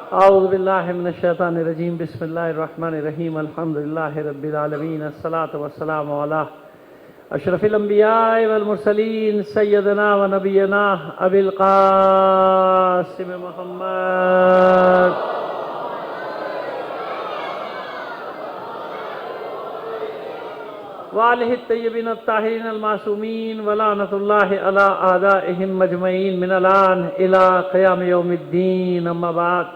اعوذ باللہ من الشیطان الرجیم بسم اللہ الرحمن الرحیم الحمدللہ رب العالمین الصلاة والسلام علی اشرف الانبیاء والمرسلین سیدنا و نبینا ابی القاسم محمد وآلہ الطیبین الطاہرین المعصومین ولعنۃ اللہ علی اعدائہم مجمعین من الآن الی قیام یوم الدین اما بعد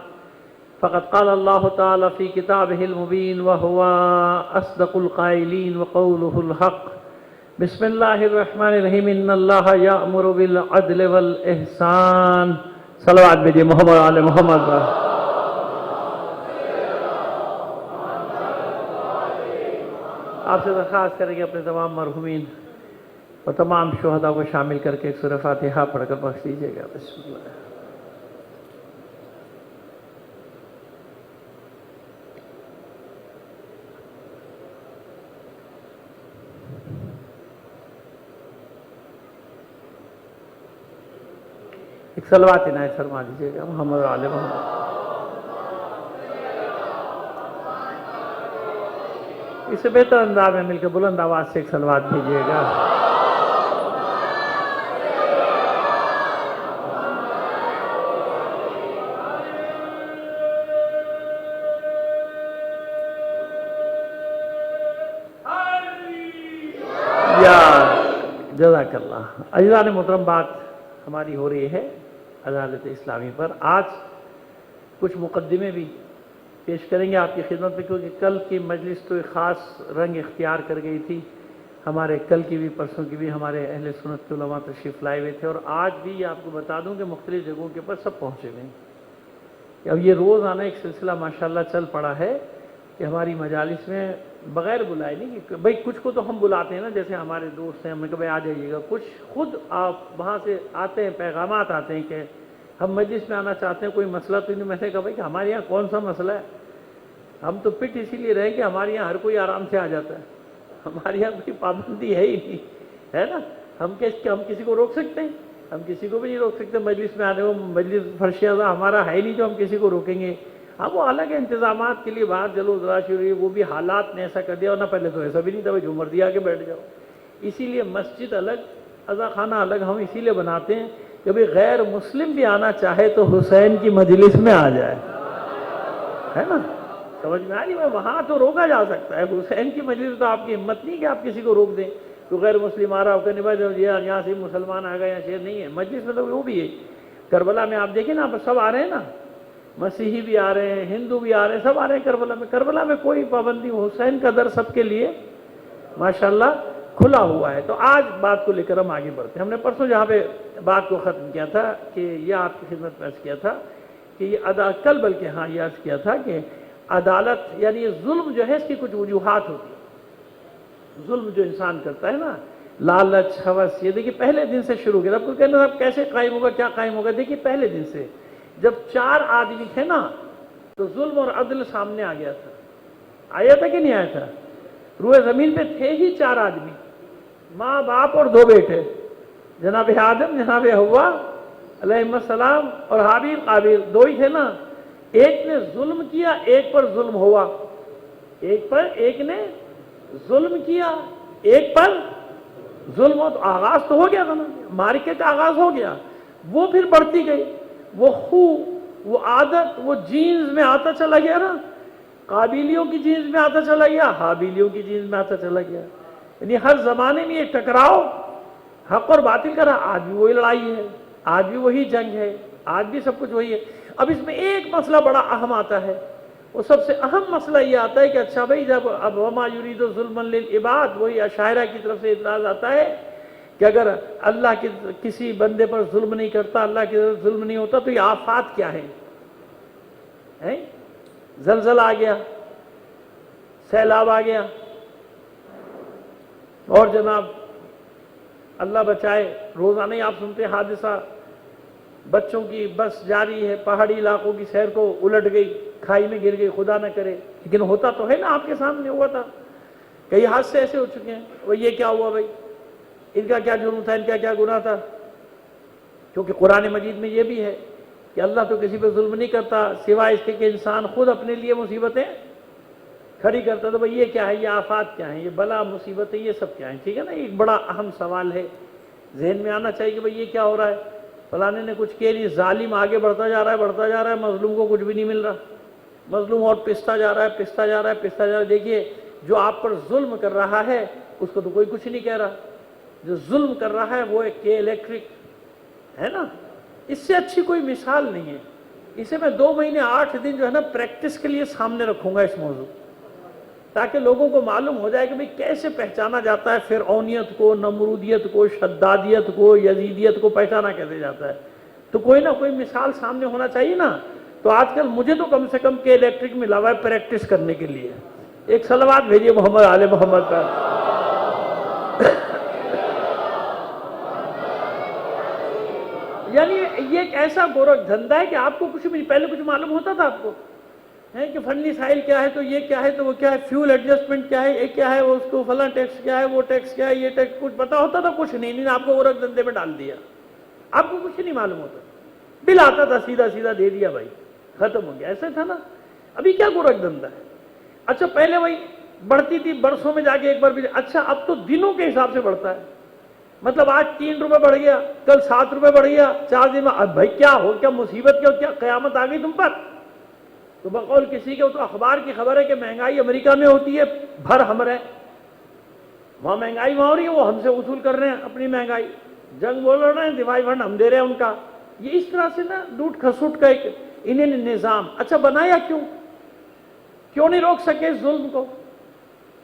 فقد قال اللہ تعالی فی کتابہ المبین وہو اصدق القائلین وقولہ الحق بسم اللہ الرحمن الرحیم ان اللہ یأمر بالعدل والاحسان صلوات بھیجئے محمد علی محمد آپ سے درخواست کریں گے اپنے تمام مرحومین اور تمام شہداء کو شامل کر کے ایک سورہ فاتحہ پڑھ کر بخش دیجیے گا بسم اللہ ایک صلوات عنایت فرما دیجیے گا محمد علی محمد اس سے بہتر انداز میں مل کے بلند آواز سے ایک صلوات بھیجیے گا یا جزاک اللہ عزیزان محترم بات ہماری ہو رہی ہے عدالت اسلامی پر آج کچھ مقدمے بھی پیش کریں گے آپ کی خدمت میں کیونکہ کل کی مجلس تو ایک خاص رنگ اختیار کر گئی تھی ہمارے کل کی بھی پرسوں کی بھی ہمارے اہل سنت کے علماء تشریف لائے ہوئے تھے اور آج بھی آپ کو بتا دوں کہ مختلف جگہوں کے پر سب پہنچے ہوئے ہیں اب یہ روز آنا ایک سلسلہ ماشاءاللہ چل پڑا ہے کہ ہماری مجالس میں بغیر بلائے نہیں کہ بھائی کچھ کو تو ہم بلاتے ہیں نا جیسے ہمارے دوست ہیں ہم نے کہا بھائی آ جائیے گا کچھ خود آپ وہاں سے آتے ہیں پیغامات آتے ہیں کہ ہم مجلس میں آنا چاہتے ہیں کوئی مسئلہ تو نہیں میں نے کہا بھائی کہ ہمارے یہاں کون سا مسئلہ ہے ہم تو پٹ اسی لیے رہے کہ ہمارے یہاں ہر کوئی آرام سے آ جاتا ہے ہمارے یہاں کوئی پابندی ہے ہی نہیں ہے نا ہم کسی کو روک سکتے ہیں ہم کسی کو بھی نہیں روک سکتے مجلس میں آنے کو مجلس فرشیہ ہمارا ہے ہی نہیں جو ہم کسی کو روکیں گے اب وہ الگ انتظامات کے لیے باہر چلو ذرا شروع وہ بھی حالات نے ایسا کر دیا اور نہ پہلے تو ایسا بھی نہیں تھا جو مرضی آ کے بیٹھ جاؤ اسی لیے مسجد الگ عزا خانہ الگ ہم اسی لیے بناتے ہیں کہ بھائی غیر مسلم بھی آنا چاہے تو حسین کی مجلس میں آ جائے ہے نا سمجھ میں آ رہی ہے وہاں تو روکا جا سکتا ہے حسین کی مجلس تو آپ کی ہمت نہیں کہ آپ کسی کو روک دیں تو غیر مسلم آ رہا ہو کہ نہیں بھائی یہاں سے مسلمان آ گئے یہاں شہر نہیں ہے مجلس میں تو وہ بھی ہے کربلا میں آپ دیکھیں نا آپ سب آ رہے ہیں نا مسیحی بھی آ رہے ہیں ہندو بھی آ رہے ہیں سب آ رہے ہیں کربلا میں کوئی پابندی حسین کا در سب کے لیے ماشاءاللہ کھلا ہوا ہے تو آج بات کو لے کر ہم آگے بڑھتے ہیں ہم نے پرسوں جہاں پہ بات کو ختم کیا تھا کہ یہ آپ کی خدمت میں عرض کیا تھا کہ یہ کل بلکہ ہاں یہ عرض کیا تھا کہ عدالت یعنی یہ ظلم جو ہے اس کی کچھ وجوہات ہوتی ہیں ظلم جو انسان کرتا ہے نا لالچ ہوس یہ دیکھیے پہلے دن سے شروع کیا آپ کو کہنا اب کیسے قائم ہوگا کیا قائم ہوگا دیکھیے پہلے دن سے جب 4 آدمی تھے نا تو ظلم اور عدل سامنے آ گیا تھا آیا تھا کہ نہیں آیا تھا روئے زمین پہ تھے ہی 4 آدمی ماں باپ اور 2 بیٹے جناب آدم جناب حوا علیہ السلام اور حابیل قابیل 2 ہی تھے نا ایک نے ظلم کیا ایک پر ظلم ہوا ایک نے ظلم کیا ایک پر ظلم ہو تو آغاز تو ہو گیا تھا نا معرکے کا آغاز ہو گیا وہ پھر بڑھتی گئی وہ خو وہ عادت وہ جینز میں آتا چلا گیا نا قابیلیوں کی جینز میں آتا چلا گیا حابیلیوں کی جینز میں آتا چلا گیا یعنی ہر زمانے میں یہ ٹکراؤ حق اور باطل کا رہا آج بھی وہی لڑائی ہے آج بھی وہی جنگ ہے آج بھی سب کچھ وہی ہے اب اس میں ایک مسئلہ بڑا اہم آتا ہے وہ سب سے اہم مسئلہ یہ آتا ہے کہ اچھا بھائی جب اب وما یرید ظلما للعباد وہی اشاعرہ کی طرف سے اعتراض آتا ہے کہ اگر اللہ کی کسی بندے پر ظلم نہیں کرتا اللہ کی طرف ظلم نہیں ہوتا تو یہ آفات کیا ہے زلزلہ آ گیا سیلاب آ گیا اور جناب اللہ بچائے روزانہ ہی آپ سنتے حادثہ بچوں کی بس جاری ہے پہاڑی علاقوں کی سیر کو الٹ گئی کھائی میں گر گئی خدا نہ کرے لیکن ہوتا تو ہے نا آپ کے سامنے ہوا تھا کئی حادثے ایسے ہو چکے ہیں وہ یہ کیا ہوا بھائی ان کا کیا جرم تھا ان کا کیا گناہ تھا کیونکہ قرآن مجید میں یہ بھی ہے کہ اللہ تو کسی پہ ظلم نہیں کرتا سوائے اس کے کہ انسان خود اپنے لیے مصیبتیں کھڑی کرتا. تو بھئی یہ کیا ہے, یہ آفات کیا ہیں, یہ بلا مصیبتیں یہ سب کیا ہیں؟ ٹھیک ہے نا, ایک بڑا اہم سوال ہے ذہن میں آنا چاہیے کہ بھئی یہ کیا ہو رہا ہے, فلانے نے کچھ کیا نہیں, ظالم آگے بڑھتا جا رہا ہے, مظلوم کو کچھ بھی نہیں مل رہا, مظلوم اور پستا جا رہا ہے. دیکھیے جو آپ پر ظلم کر رہا ہے اس کو تو کوئی کچھ نہیں کہہ رہا, جو ظلم کر رہا ہے وہ ایک کے الیکٹرک ہے نا, اس سے اچھی کوئی مثال نہیں ہے. اسے میں 2 مہینے 8 دن جو ہے نا پریکٹس کے لیے سامنے رکھوں گا اس موضوع, تاکہ لوگوں کو معلوم ہو جائے کہ بھئی کیسے پہچانا جاتا ہے فرعونیت کو, نمرودیت کو, شدادیت کو, یزیدیت کو پہچانا کیسے جاتا ہے. تو کوئی نہ کوئی مثال سامنے ہونا چاہیے نا. تو آج کل مجھے تو کم سے کم کے الیکٹرک ملا ہوا ہے پریکٹس کرنے کے لیے. ایک صلوات بھیجیے محمد آل محمد کا. یعنی یہ ایک ایسا گورکھ دھندا ہے کہ آپ کو کچھ بھی پہلے کچھ معلوم ہوتا تھا آپ کو ہے کہ فنی سائل کیا ہے, تو یہ کیا ہے, تو وہ کیا ہے, فیول ایڈجسٹمنٹ کیا ہے, یہ کیا ہے, وہ اس کو فلاں ٹیکس کیا ہے, وہ ٹیکس کیا ہے, یہ ٹیکس, کچھ پتا ہوتا تھا؟ کچھ نہیں. آپ کو گورکھ دھندے میں ڈال دیا, آپ کو کچھ نہیں معلوم ہوتا. بل آتا تھا سیدھا دے دیا بھائی, ختم ہو گیا. ایسے تھا نا. ابھی کیا گورکھ دھندا ہے. اچھا پہلے وہی بڑھتی تھی برسوں میں جا کے ایک بار بھی. اچھا اب تو دنوں کے حساب سے بڑھتا ہے. مطلب آج 3 روپے بڑھ گیا, کل 7 روپے بڑھ گیا, 4 دن میں. اب بھائی کیا ہو, کیا مصیبت, کیا قیامت آ گئی تم پر؟ تو بقول کسی کے تو اخبار کی خبر ہے کہ مہنگائی امریکہ میں ہوتی ہے بھر ہم رہے, وہاں مہنگائی وہاں ہو رہی ہے, وہ ہم سے وصول کر رہے ہیں اپنی مہنگائی, جنگ بول رہے ہیں, دفاعی فنڈ ہم دے رہے ہیں ان کا. یہ اس طرح سے نا لوٹ کھسوٹ کا ایک انہیں نظام. اچھا بنایا کیوں نہیں روک سکے اس ظلم کو؟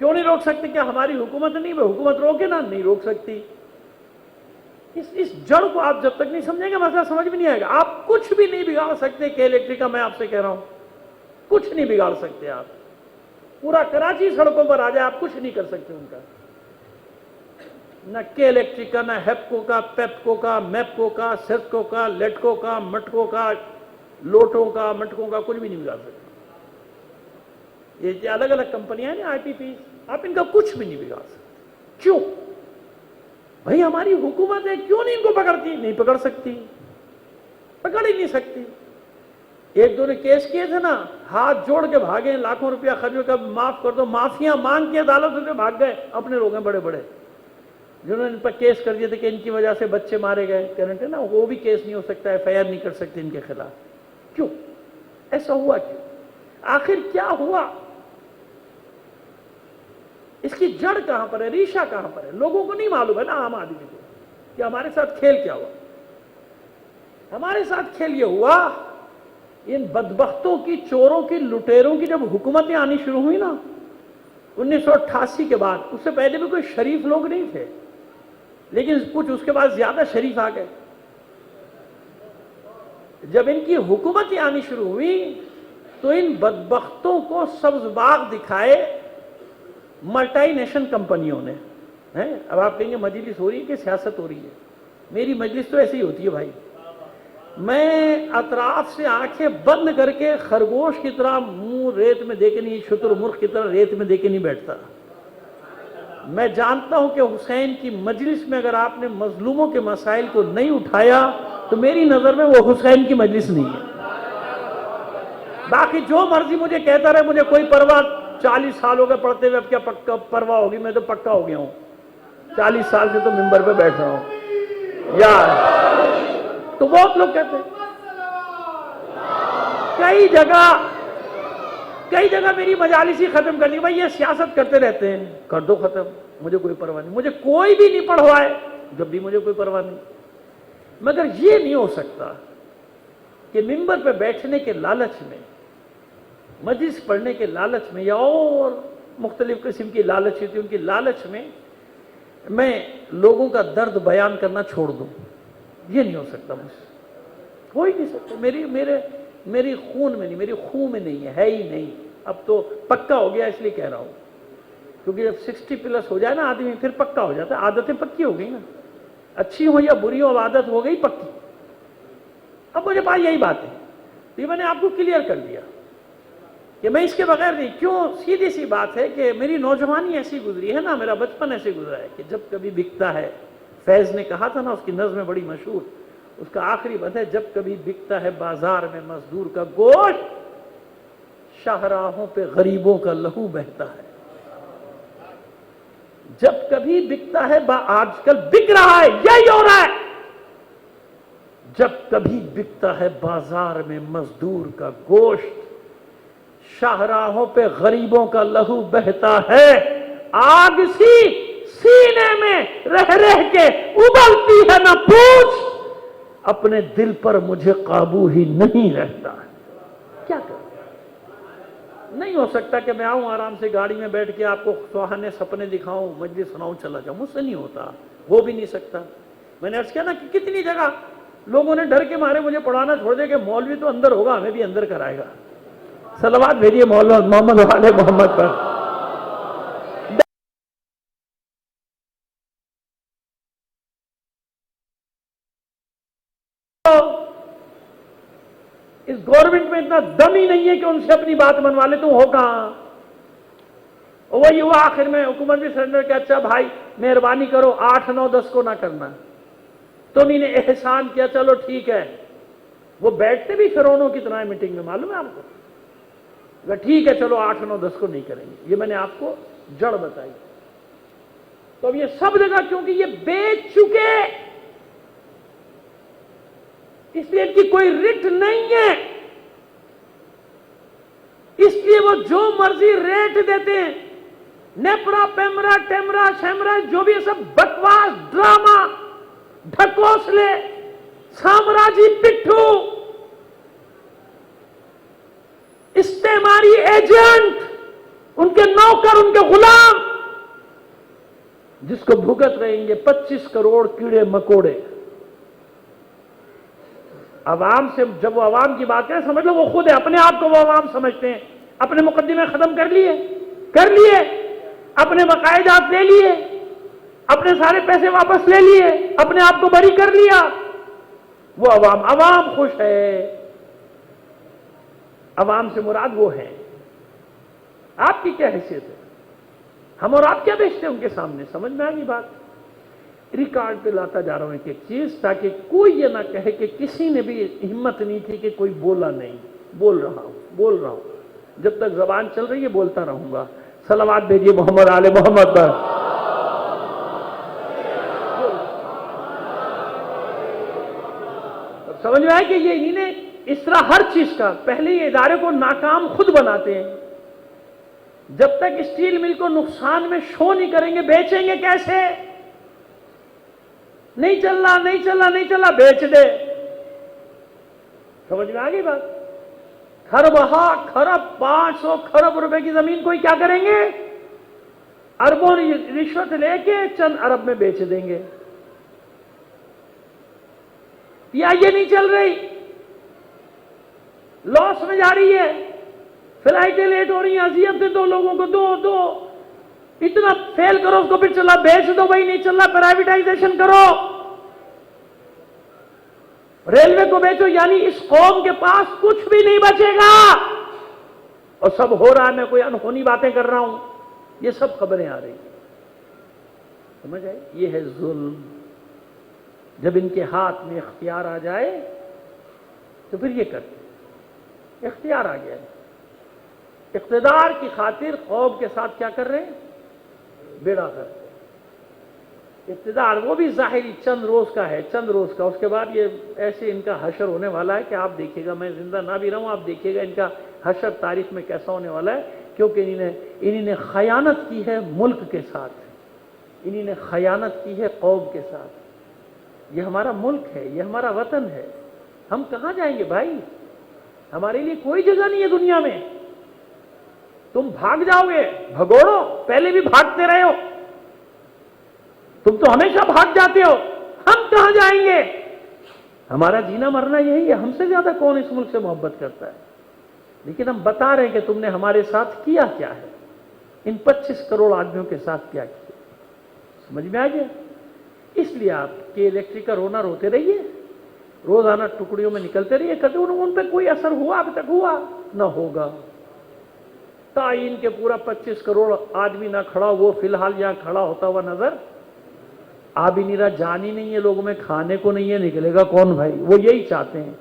کیوں نہیں روک سکتے؟ کیا ہماری حکومت نہیں؟ حکومت روکے نا, نہیں روک سکتی. اس جڑ کو آپ جب تک نہیں سمجھیں گے مسئلہ سمجھ بھی نہیں آئے گا. آپ کچھ بھی نہیں بگاڑ سکتے کہ الیکٹرک کا, میں آپ سے کہہ رہا ہوں کچھ نہیں بگاڑ سکتے. آپ پورا کراچی سڑکوں پر آ جائے, آپ کچھ نہیں کر سکتے ان کا. نہ کے الیکٹرک کا, نہ ہیپکو کا, پیپکو کا, میپکو کا, سرکو کا, لیٹکو کا, مٹکو کا, لوٹوں کا, مٹکوں کا, کچھ بھی نہیں بگاڑ سکتے. یہ الگ الگ کمپنیاں ہیں آئی پی پی, آپ ان کا کچھ بھی نہیں بگاڑ سکتے. کیوں بھائی ہماری حکومت ہے, کیوں نہیں ان کو پکڑتی؟ نہیں پکڑ سکتی, پکڑ ہی نہیں سکتی. ایک 2 نے کیس کیے تھے نا, ہاتھ جوڑ کے بھاگے, لاکھوں روپیہ خرچ کر معاف کر دو, معافیاں مانگ کے عدالتوں سے بھاگ گئے. اپنے لوگ ہیں بڑے بڑے جنہوں نے ان پر کیس کر دیے تھے کہ ان کی وجہ سے بچے مارے گئے, کرنٹ ہے نا, وہ بھی کیس نہیں ہو سکتا, ایف آئی آر نہیں کر سکتے ان کے خلاف. کیوں ایسا ہوا؟ کیوں؟ آخر کیا ہوا؟ اس کی جڑ کہاں پر ہے, ریشہ کہاں پر ہے؟ لوگوں کو نہیں معلوم ہے نا, عام آدمی کو, کہ ہمارے ساتھ کھیل کیا ہوا. ہمارے ساتھ کھیل یہ ہوا, ان بدبختوں کی, چوروں کی, لٹیروں کی جب حکومتیں آنی شروع ہوئی نا 1988 کے بعد, اس سے پہلے بھی کوئی شریف لوگ نہیں تھے, لیکن کچھ اس کے بعد زیادہ شریف آ گئے. جب ان کی حکومتیں آنی شروع ہوئی تو ان بدبختوں کو سبز باغ دکھائے ملٹی نیشنل کمپنیوں نے. اب آپ کہیں گے مجلس ہو رہی ہے کہ سیاست ہو رہی ہے؟ میری مجلس تو ایسی ہی ہوتی ہے بھائی. میں اطراف سے آنکھیں بند کر کے خرگوش کی طرح منہ ریت میں دے کے نہیں, شتر مرغ کی طرح ریت میں دے کے نہیں بیٹھتا. میں جانتا ہوں کہ حسین کی مجلس میں اگر آپ نے مظلوموں کے مسائل کو نہیں اٹھایا تو میری نظر میں وہ حسین کی مجلس نہیں ہے. باقی جو مرضی مجھے کہتا رہے, مجھے کوئی پرواہ. 40 سال ہو گئے پڑھتے ہوئے, اب کیا پکا پرواہ ہوگی؟ میں تو پکا ہو گیا ہوں, 40 سال سے تو ممبر پہ بیٹھ رہا ہوں یار. تو بہت لوگ کہتے ہیں, کئی جگہ میری مجالس ہی ختم کر لی, بھائی یہ سیاست کرتے رہتے ہیں, کر دو ختم, مجھے کوئی پرواہ نہیں, مجھے کوئی بھی نہیں پڑھوائے جب بھی مجھے کوئی پرواہ نہیں. مگر یہ نہیں ہو سکتا کہ ممبر پہ بیٹھنے کے لالچ میں, مجلس پڑھنے کے لالچ میں, یا اور مختلف قسم کی لالچ ہوتی ہے, ان کی لالچ میں لوگوں کا درد بیان کرنا چھوڑ دوں. یہ نہیں ہو سکتا مجھ سے, ہو ہی نہیں سکتا. میری خون میں نہیں, میری خون میں نہیں ہے ہی نہیں. اب تو پکا ہو گیا اس لیے کہہ رہا ہوں, کیونکہ جب 60 پلس ہو جائے نا آدمی, پھر پکا ہو جاتا ہے. عادتیں پکی ہو گئی نا, اچھی ہو یا بری ہو, عادت ہو گئی پکی. اب مجھے پاس یہی بات ہے, یہ میں نے آپ کو کلیئر کر دیا کہ میں اس کے بغیر نہیں. کیوں؟ سیدھی سی بات ہے کہ میری نوجوانی ایسی گزری ہے نا, میرا بچپن ایسے گزرا ہے کہ جب کبھی بکتا ہے. فیض نے کہا تھا نا, اس کی نظم بڑی مشہور, اس کا آخری بند ہے، جب کبھی بکتا ہے بازار میں مزدور کا گوشت، شاہراہوں پہ غریبوں کا لہو بہتا ہے۔ جب کبھی بکتا ہے، آج کل بک رہا ہے، یہی ہو رہا ہے، جب کبھی بکتا ہے بازار میں مزدور کا گوشت، شاہراہوں پہ غریبوں کا لہو بہتا ہے۔ آگ سی سینے میں رہ رہ کے ابلتی ہے نہ پوچھ، اپنے دل پر مجھے قابو ہی نہیں رہتا ہے۔ کیا کروں؟ نہیں ہو سکتا کہ میں آؤں آرام سے گاڑی میں بیٹھ کے آپ کو سہانے سپنے دکھاؤں، مجلس سناؤں، چلا جاؤں، مجھ سے نہیں ہوتا، ہو بھی نہیں سکتا۔ میں نے عرض کیا نا کہ کتنی جگہ لوگوں نے ڈر کے مارے مجھے پڑھانا چھوڑ دیا کہ مولوی تو اندر ہوگا، ہمیں بھی اندر کرائے گا۔ صلوات بھیجیے مولانا محمد والے محمد پر۔ اس گورنمنٹ میں اتنا دم ہی نہیں ہے کہ ان سے اپنی بات منوا لے، تم ہو کہاں؟ وہی ہوا آخر میں حکومت بھی سرنڈر کہ اچھا بھائی مہربانی کرو 8 9 10 کو نہ کرنا، تو انہوں نے احسان کیا، چلو ٹھیک ہے۔ وہ بیٹھتے بھی فرعونوں کی طرح میٹنگ میں، معلوم ہے آپ کو؟ ٹھیک ہے چلو 8 9 10 کو نہیں کریں گے۔ یہ میں نے آپ کو جڑ بتائی۔ تو اب یہ سب جگہ کیونکہ یہ بیچ چکے، اس لیے ان کی کوئی رٹ نہیں ہے، اس لیے وہ جو مرضی ریٹ دیتے ہیں، نیپرا پیمرا ٹیمرا شیمرا جو بھی سب بکواس، ڈرامہ، ڈھکوسلے، سامراجی پٹھو، استعماری ایجنٹ، ان کے نوکر، ان کے غلام، جس کو بھگت رہیں گے 25 کروڑ کیڑے مکوڑے۔ عوام سے جب وہ عوام کی بات کریں سمجھ لو وہ خود ہے، اپنے آپ کو وہ عوام سمجھتے ہیں۔ اپنے مقدمے ختم کر لیے، اپنے مقاعدات لے لیے، اپنے سارے پیسے واپس لے لیے، اپنے آپ کو بری کر لیا۔ وہ عوام خوش ہے۔ عوام سے مراد وہ ہے۔ آپ کی کیا حیثیت ہے؟ ہم اور آپ کیا بیچتے ہیں ان کے سامنے؟ سمجھ میں آ گئی بات؟ ریکارڈ پہ لاتا جا رہا ہوں ایک ایک چیز، تاکہ کوئی یہ نہ کہے کہ کسی نے بھی ہمت نہیں تھی کہ کوئی بولا نہیں۔ بول رہا ہوں، جب تک زبان چل رہی ہے بولتا رہوں گا۔ صلوات بھیجیے محمد آل محمد پر۔ سمجھ میں آئے کہ یہ انہی نے اس طرح ہر چیز کا پہلے یہ ادارے کو ناکام خود بناتے ہیں۔ جب تک اسٹیل مل کو نقصان میں شو نہیں کریں گے، بیچیں گے کیسے؟ نہیں چل رہا، بیچ دے۔ سمجھ میں آ گئی بات؟ خرب 500 کھرب روپے کی زمین کوئی کیا کریں گے؟ اربوں رشوت لے کے چند ارب میں بیچ دیں گے۔ یا یہ نہیں چل رہی، لاس میں جا رہی ہے، فلائٹیں لیٹ ہو رہی ہیں، اذیت دے دو لوگوں کو، دو اتنا فیل کرو اس کو، پھر چلا بیچ دو، بھائی نہیں چل رہا پرائیویٹائزیشن کرو، ریلوے کو بیچو، یعنی اس قوم کے پاس کچھ بھی نہیں بچے گا۔ اور سب ہو رہا ہے، میں کوئی انہونی باتیں کر رہا ہوں، یہ سب خبریں آ رہی ہیں۔ سمجھ آئے؟ یہ ہے ظلم۔ جب ان کے ہاتھ میں اختیار آ جائے تو پھر یہ کرتے، اختیار آ گیا ہے، اقتدار کی خاطر قوم کے ساتھ کیا کر رہے ہیں؟ بیڑا کر رہے ہیں۔ اقتدار وہ بھی ظاہری چند روز کا ہے، اس کے بعد یہ ایسے ان کا حشر ہونے والا ہے کہ آپ دیکھیے گا، میں زندہ نہ بھی رہوں، آپ دیکھیے گا ان کا حشر تاریخ میں کیسا ہونے والا ہے، کیونکہ انہی نے خیانت کی ہے ملک کے ساتھ، انہی نے خیانت کی ہے قوم کے ساتھ۔ یہ ہمارا ملک ہے، یہ ہمارا وطن ہے، ہم کہاں جائیں گے بھائی؟ ہمارے لیے کوئی جگہ نہیں ہے دنیا میں۔ تم بھاگ جاؤ گے، بھگوڑو، پہلے بھی بھاگتے رہے ہو، تم تو ہمیشہ بھاگ جاتے ہو، ہم کہاں جائیں گے؟ ہمارا جینا مرنا یہی ہے، ہم سے زیادہ کون اس ملک سے محبت کرتا ہے؟ لیکن ہم بتا رہے ہیں کہ تم نے ہمارے ساتھ کیا کیا ہے، ان 25 کروڑ آدمیوں کے ساتھ کیا کیا۔ سمجھ میں آ گیا؟ اس لیے آپ کے الیکٹرک کا رونا روتے رہیے، روزانہ ٹکڑیوں میں نکلتے رہیے، کبھی ان پہ کوئی اثر ہوا؟ ابھی تک ہوا نہ ہوگا۔ تعین کے پورا 25 کروڑ آدمی نہ کھڑا، وہ فی الحال یہاں کھڑا ہوتا ہوا نظر آ بھی نہیں رہا، جان ہی نہیں ہے لوگوں میں، کھانے کو نہیں ہے، نکلے گا کون بھائی؟ وہ یہی چاہتے ہیں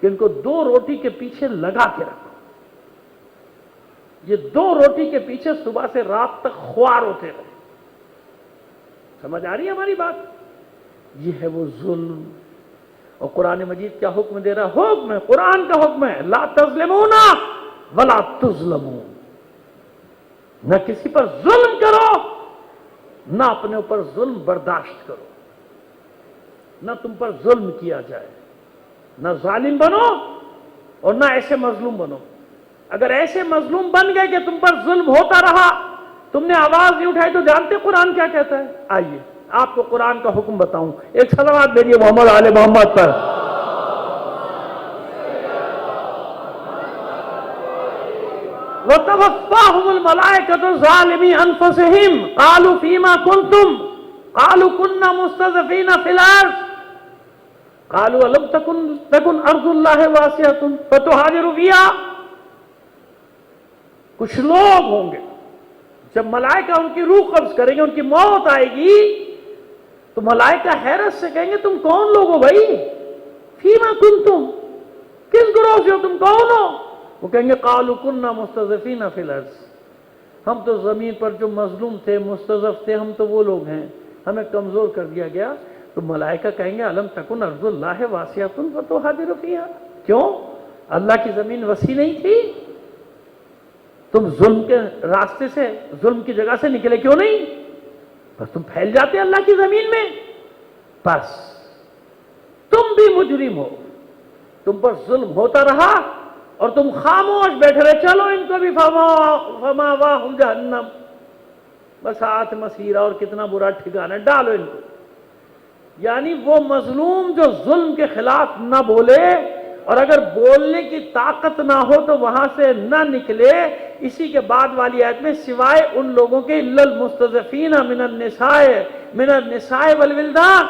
کہ ان کو 2 روٹی کے پیچھے لگا کے رکھو، یہ 2 روٹی کے پیچھے صبح سے رات تک خوار ہوتے رہے۔ سمجھ آ رہی ہے ہماری بات؟ یہ ہے وہ ظلم۔ اور قرآن مجید کیا حکم دے رہا؟ حکم ہے، قرآن کا حکم ہے، لا تظلمون ولا تظلمون، نہ کسی پر ظلم کرو، نہ اپنے اوپر ظلم برداشت کرو، نہ تم پر ظلم کیا جائے، نہ ظالم بنو اور نہ ایسے مظلوم بنو۔ اگر ایسے مظلوم بن گئے کہ تم پر ظلم ہوتا رہا، تم نے آواز نہیں اٹھائی، تو جانتے قرآن کیا کہتا ہے؟ آئیے آپ کو قرآن کا حکم بتاؤں، ایک صلوات بھیجیے محمد آل محمد پر۔ وَتَوَفَّاهُمُ الْمَلَائِكَةُ ظَالِمِي أَنفُسِهِمْ قَالُوا فِيمَا كُنتُمْ قَالُوا كُنَّا مُسْتَضْعَفِينَ فِي الْأَرْضِ قَالُوا أَلَمْ تَكُنْ أَرْضُ اللَّهِ وَاسِعَةٌ فَتُهَاجِرُوا فِيهَا۔ کچھ لوگ ہوں گے جب ملائکہ ان کی روح قبض کریں گے، ان کی موت آئے گی، تو ملائکہ حیرت سے کہیں گے تم کون لوگ ہو بھائی؟ فیما کنتم، کس گروہ سے ہو، تم کون ہو؟ وہ کہیں گے قالوا كنا مستضعفین فی الارض، ہم تو زمین پر جو مظلوم تھے، مستضعف تھے، ہم تو وہ لوگ ہیں، ہمیں کمزور کر دیا گیا۔ تو ملائکہ کہیں گے الم تکن ارض اللہ واسعۃ فتہاجروا فیہا، کیوں اللہ کی زمین وسیع نہیں تھی؟ تم ظلم کے راستے سے، ظلم کی جگہ سے نکلے کیوں نہیں؟ بس تم پھیل جاتے اللہ کی زمین میں۔ بس تم بھی مجرم ہو، تم پر ظلم ہوتا رہا اور تم خاموش بیٹھے رہے، چلو ان کو بھی فماواہم جہنم، بس آت مسیرہ، اور کتنا برا ٹھکانہ، ڈالو ان کو۔ یعنی وہ مظلوم جو ظلم کے خلاف نہ بولے، اور اگر بولنے کی طاقت نہ ہو تو وہاں سے نہ نکلے۔ اسی کے بعد والی آیت میں سوائے ان لوگوں کے الا المستضعفین من النساء والولدان،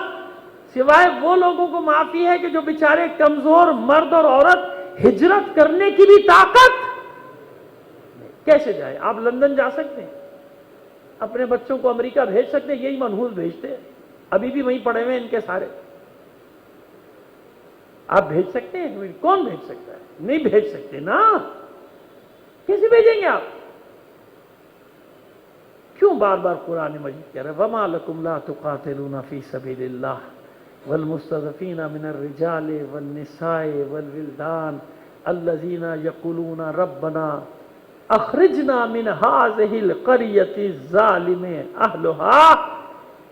سوائے وہ لوگوں کو معافی ہے کہ جو بیچارے کمزور مرد اور عورت ہجرت کرنے کی بھی طاقت کیسے جائے؟ آپ لندن جا سکتے ہیں، اپنے بچوں کو امریکہ بھیج سکتے ہیں، یہی منحوس بھیجتے ہیں، ابھی بھی وہیں پڑے ہوئے ان کے سارے۔ آپ بھیج سکتے ہیں؟ کون بھیج سکتا ہے؟ نہیں بھیج سکتے نا، کیسے بھیجیں گے آپ؟ کیوں بار بار قرآن مجید کہہ رہا ہے وَمَا لَكُمْ لَا تُقَاتِلُونَ فِي سَبِيلِ اللَّهِ وَالْمُسْتَضْعَفِينَ مِنَ الرِّجَالِ وَالنِّسَاءِ وَالْوِلْدَانِ الَّذِينَ يَقُولُونَ رَبَّنَا أَخْرِجْنَا مِنْ هَٰذِهِ الْقَرْيَةِ الظَّالِمِ أَهْلُهَا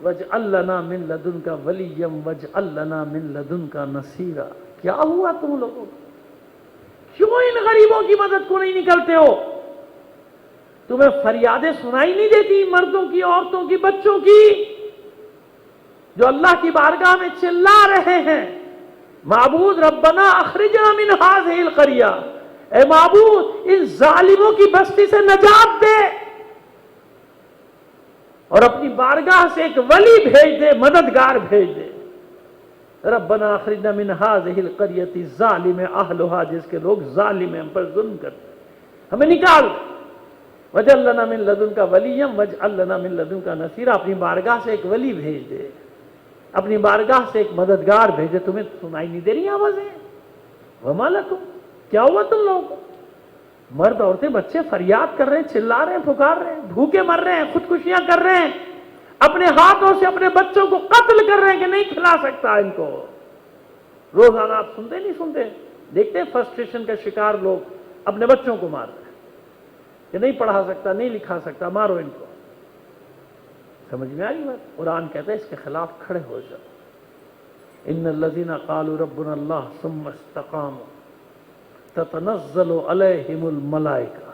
وَاجْعَل لَّنَا مِن لَّدُنكَ وَلِيًّا وَاجْعَل لَّنَا مِن لَّدُنكَ نَصِيرًا۔ کیا ہوا تم لوگوں کو؟ کیوں ان غریبوں کی مدد کو نہیں نکلتے ہو؟ تمہیں فریادیں سنائی نہیں دیتی مردوں کی، عورتوں کی، بچوں کی، جو اللہ کی بارگاہ میں چلا رہے ہیں معبود ربنا اخرجنا من هذه القرية، اے معبود ان ظالموں کی بستی سے نجات دے، اور اپنی بارگاہ سے ایک ولی بھیج دے، مددگار بھیج دے۔ ربنا اخرجنا من هذه القرية الظالم اهلها، جس کے لوگ ظالم ہیں، ہم پر ظلم کرتے ہیں، ہمیں نکال۔ واجعل لنا من لدنك وليا واجعل لنا من لدنك نصيرا، اپنی بارگاہ سے ایک ولی بھیج دے، اپنی بارگاہ سے ایک مددگار بھیجے۔ تمہیں سنائی نہیں دے رہی آوازیں؟ وما لکم، کیا ہوا تم لوگوں کو؟ مرد عورتیں بچے فریاد کر رہے ہیں، چلا رہے ہیں، پکار رہے ہیں، بھوکے مر رہے ہیں، خودکشیاں کر رہے ہیں، اپنے ہاتھوں سے اپنے بچوں کو قتل کر رہے ہیں کہ نہیں کھلا سکتا ان کو۔ روزانہ آپ سنتے نہیں سنتے؟ دیکھتے ہیں فرسٹریشن کا شکار لوگ اپنے بچوں کو مار رہے ہیں کہ نہیں پڑھا سکتا، نہیں لکھا سکتا، مارو ان کو۔ سمجھ میں آئی بات؟ قرآن کہتا ہے اس کے خلاف کھڑے ہو جاؤ۔ ان الذين قالوا ربنا الله ثم استقاموا تتنزل عليهم الملائکہ،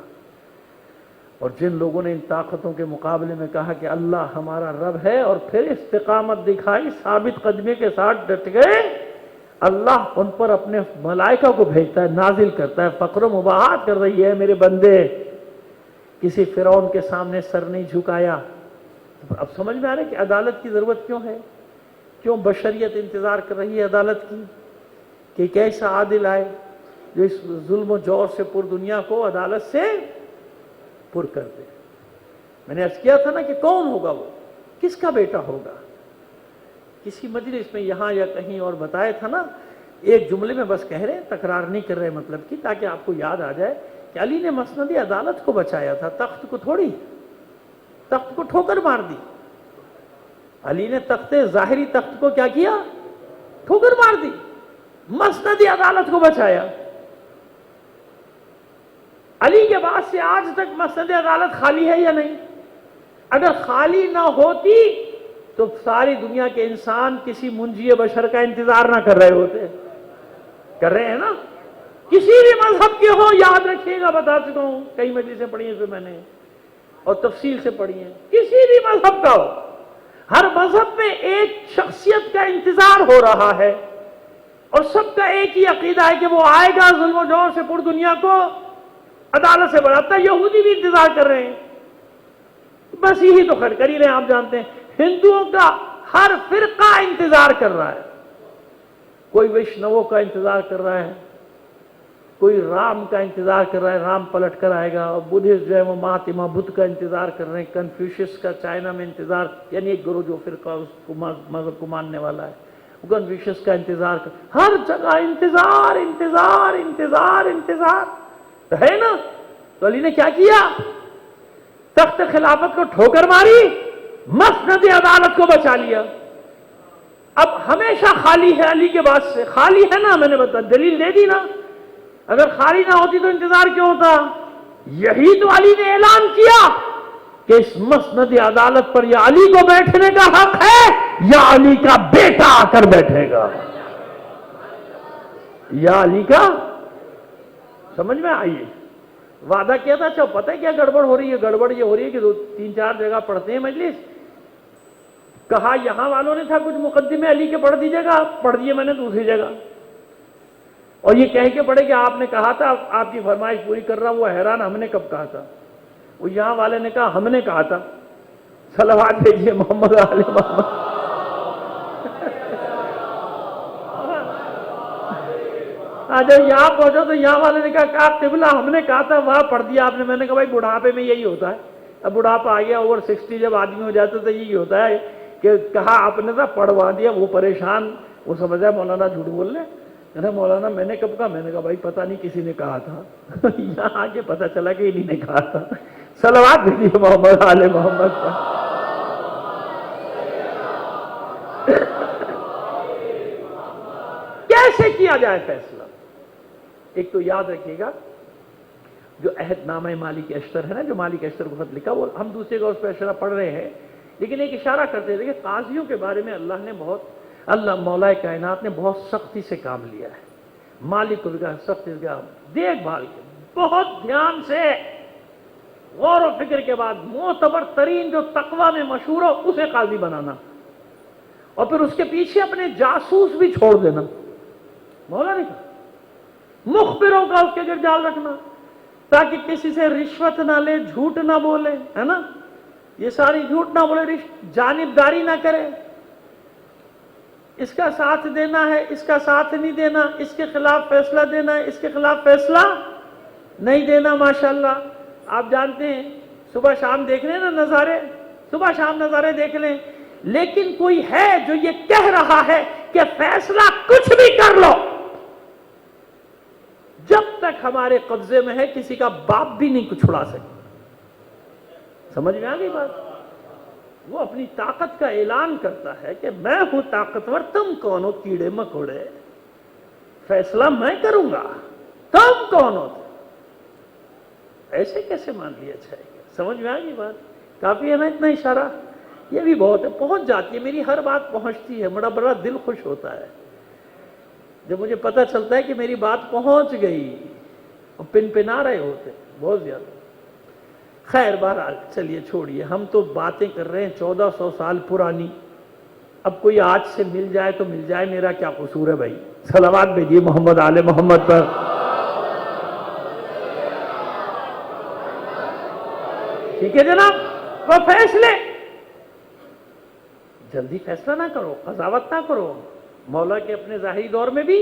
اور جن لوگوں نے ان طاقتوں کے مقابلے میں کہا کہ اللہ ہمارا رب ہے، اور پھر استقامت دکھائی، ثابت قدمی کے ساتھ ڈٹ گئے، اللہ ان پر اپنے ملائکہ کو بھیجتا ہے، نازل کرتا ہے، فقر و مباحات کر رہی ہے میرے بندے، کسی فرعون کے سامنے سر نہیں جھکایا۔ اب سمجھ میں آ رہا ہے کہ عدالت کی ضرورت کیوں ہے، کیوں بشریت انتظار کر رہی ہے عدالت کی، کہ ایک ایسا عادل آئے جو اس ظلم و جور سے پر دنیا کو عدالت سے پر کر دے۔ میں نے عرض کیا تھا نا کہ کون ہوگا وہ، کس کا بیٹا ہوگا؟ کسی مجلس میں یہاں یا کہیں اور بتایا تھا نا، ایک جملے میں بس کہہ رہے ہیں، تکرار نہیں کر رہے مطلب کی، تاکہ آپ کو یاد آ جائے کہ علی نے مسند عدالت کو بچایا تھا، تخت کو تھوڑی، تخت کو ٹھوکر مار دی۔ علی نے ظاہری تخت کو کیا کیا؟ ٹھوکر مار دی، مسند عدالت کو بچایا۔ علی کے بعد سے آج تک مسند عدالت خالی ہے یا نہیں؟ اگر خالی نہ ہوتی تو ساری دنیا کے انسان کسی منجی بشر کا انتظار نہ کر رہے ہوتے۔ کر رہے ہیں نا؟ کسی بھی مذہب کے ہوں، یاد رکھیے گا، بتا چکا ہوں، کئی مجلسیں پڑھی ہیں میں نے اور تفصیل سے پڑھی ہیں، کسی بھی مذہب کا ہو، ہر مذہب میں ایک شخصیت کا انتظار ہو رہا ہے اور سب کا ایک ہی عقیدہ ہے کہ وہ آئے گا، ظلم و جور سے پور دنیا کو عدالت سے بڑھاتا ہے۔ یہودی بھی انتظار کر رہے ہیں، بس یہی تو کر ہی رہے ہیں۔ آپ جانتے ہیں ہندوؤں کا ہر فرقہ انتظار کر رہا ہے، کوئی ویشنووں کا انتظار کر رہا ہے، کوئی رام کا انتظار کر رہا ہے، رام پلٹ کر آئے گا، اور بدھسٹ جو ہے وہ مہاتما بدھ کا انتظار کر رہے ہیں، کنفیوشس کا چائنا میں انتظار، یعنی ایک گرو جو فرقہ اس کو مذہب کو ماننے والا ہے، وہ کنفیوشس کا انتظار کر، ہر جگہ انتظار انتظار انتظار انتظار تو ہے نا۔ تو علی نے کیا کیا؟ تخت خلافت کو ٹھوکر ماری، مسند عدالت کو بچا لیا۔ اب ہمیشہ خالی ہے علی کے بعد سے، خالی ہے نا، میں نے بتا دلیل دے دی نا، اگر خالی نہ ہوتی تو انتظار کیوں ہوتا؟ یہی تو علی نے اعلان کیا کہ اس مسند عدالت پر یا علی کو بیٹھنے کا حق ہے یا علی کا بیٹا آ کر بیٹھے گا، یا علی کا، سمجھ میں آئیے۔ وعدہ کیا تھا، اچھا پتہ ہے کیا گڑبڑ ہو رہی ہے؟ گڑبڑ یہ ہو رہی ہے کہ 2-3-4 جگہ پڑھتے ہیں مجلس، کہا یہاں والوں نے تھا کچھ مقدمے علی کے پڑھ دیجیے گا، پڑھ دیے میں نے دوسری جگہ، اور یہ کہہ کے پڑھے کہ آپ نے کہا تھا، آپ کی فرمائش پوری کر رہا، وہ حیران ہم نے کب کہا تھا؟ وہ یہاں والے نے کہا ہم نے کہا تھا۔ صلوات بھیجیے محمد علی محمد۔ جب یہاں پہنچو تو یہاں والے نے کہا قبلہ ہم نے کہا تھا، وہاں پڑھ دیا آپ نے۔ میں نے کہا بھائی بڑھاپے میں یہی ہوتا ہے، اب بڑھاپا آ گیا، اوور 60 جب آدمی ہو جاتا تو یہی ہوتا ہے کہ کہا آپ نے تھا، پڑھوا دیا، وہ پریشان، وہ سمجھ رہا مولانا جھوٹ بول رہے ہیں، مولانا میں نے کب کہا؟ میں نے کہا بھائی پتہ نہیں کسی نے کہا تھا، یہاں آ کے پتہ چلا کہ انہی نے کہا تھا۔ صلوات بھیجیے محمد علی محمد پر۔ کیسے کیا جائے فیصلہ؟ ایک تو یاد رکھیے گا، جو عہد نامہ مالک اشتر ہے نا، جو مالک اشتر کو خط لکھا، وہ ہم دوسرے کا اس پہ اشارہ پڑھ رہے ہیں، لیکن ایک اشارہ کرتے تھے کہ قاضیوں کے بارے میں اللہ مولا کائنات نے بہت سختی سے کام لیا ہے۔ مالک کو بھی کہا سختی سے کام، دیکھ بھال کے، بہت دھیان سے، غور و فکر کے بعد معتبر ترین جو تقوی میں مشہور ہو اسے قاضی بنانا، اور پھر اس کے پیچھے اپنے جاسوس بھی چھوڑ دینا۔ مولا نے کہا مخبروں کا اس کے گرجال رکھنا، تاکہ کسی سے رشوت نہ لے، جھوٹ نہ بولے، ہے نا، یہ ساری جھوٹ نہ بولے، جانبداری نہ کرے، اس کا ساتھ دینا ہے، اس کا ساتھ نہیں دینا، اس کے خلاف فیصلہ دینا ہے، اس کے خلاف فیصلہ نہیں دینا۔ ماشاءاللہ آپ جانتے ہیں صبح شام دیکھ لیں نا نظارے، صبح شام نظارے دیکھ لیں، لیکن کوئی ہے جو یہ کہہ رہا ہے کہ فیصلہ کچھ بھی کر لو، جب تک ہمارے قبضے میں ہے کسی کا باپ بھی نہیں کچھ چھڑا سکتا۔ سمجھ میں آ گئی بات؟ وہ اپنی طاقت کا اعلان کرتا ہے کہ میں ہوں طاقتور، تم کون ہو کیڑے مکوڑے، فیصلہ میں کروں گا، تم کون ہو؟ ایسے کیسے مان لیا جائے گا؟ سمجھ میں آ گئی بات؟ کافی ہے نا اتنا اشارہ؟ یہ بھی بہت ہے، پہنچ جاتی ہے، میری ہر بات پہنچتی ہے، بڑا دل خوش ہوتا ہے جب مجھے پتہ چلتا ہے کہ میری بات پہنچ گئی، اور پنا رہے ہوتے بہت زیادہ۔ خیر بہرحال چلیے چھوڑیے، ہم تو باتیں کر رہے ہیں 1400 سال پرانی، اب کوئی آج سے مل جائے تو مل جائے، میرا کیا قصور ہے بھائی؟ صلوات بھیجیے محمد آل محمد پر۔ ٹھیک ہے جناب، وہ فیصلے جلدی فیصلہ نہ کرو، قضاوت نہ کرو۔ مولا کے اپنے ظاہری دور میں بھی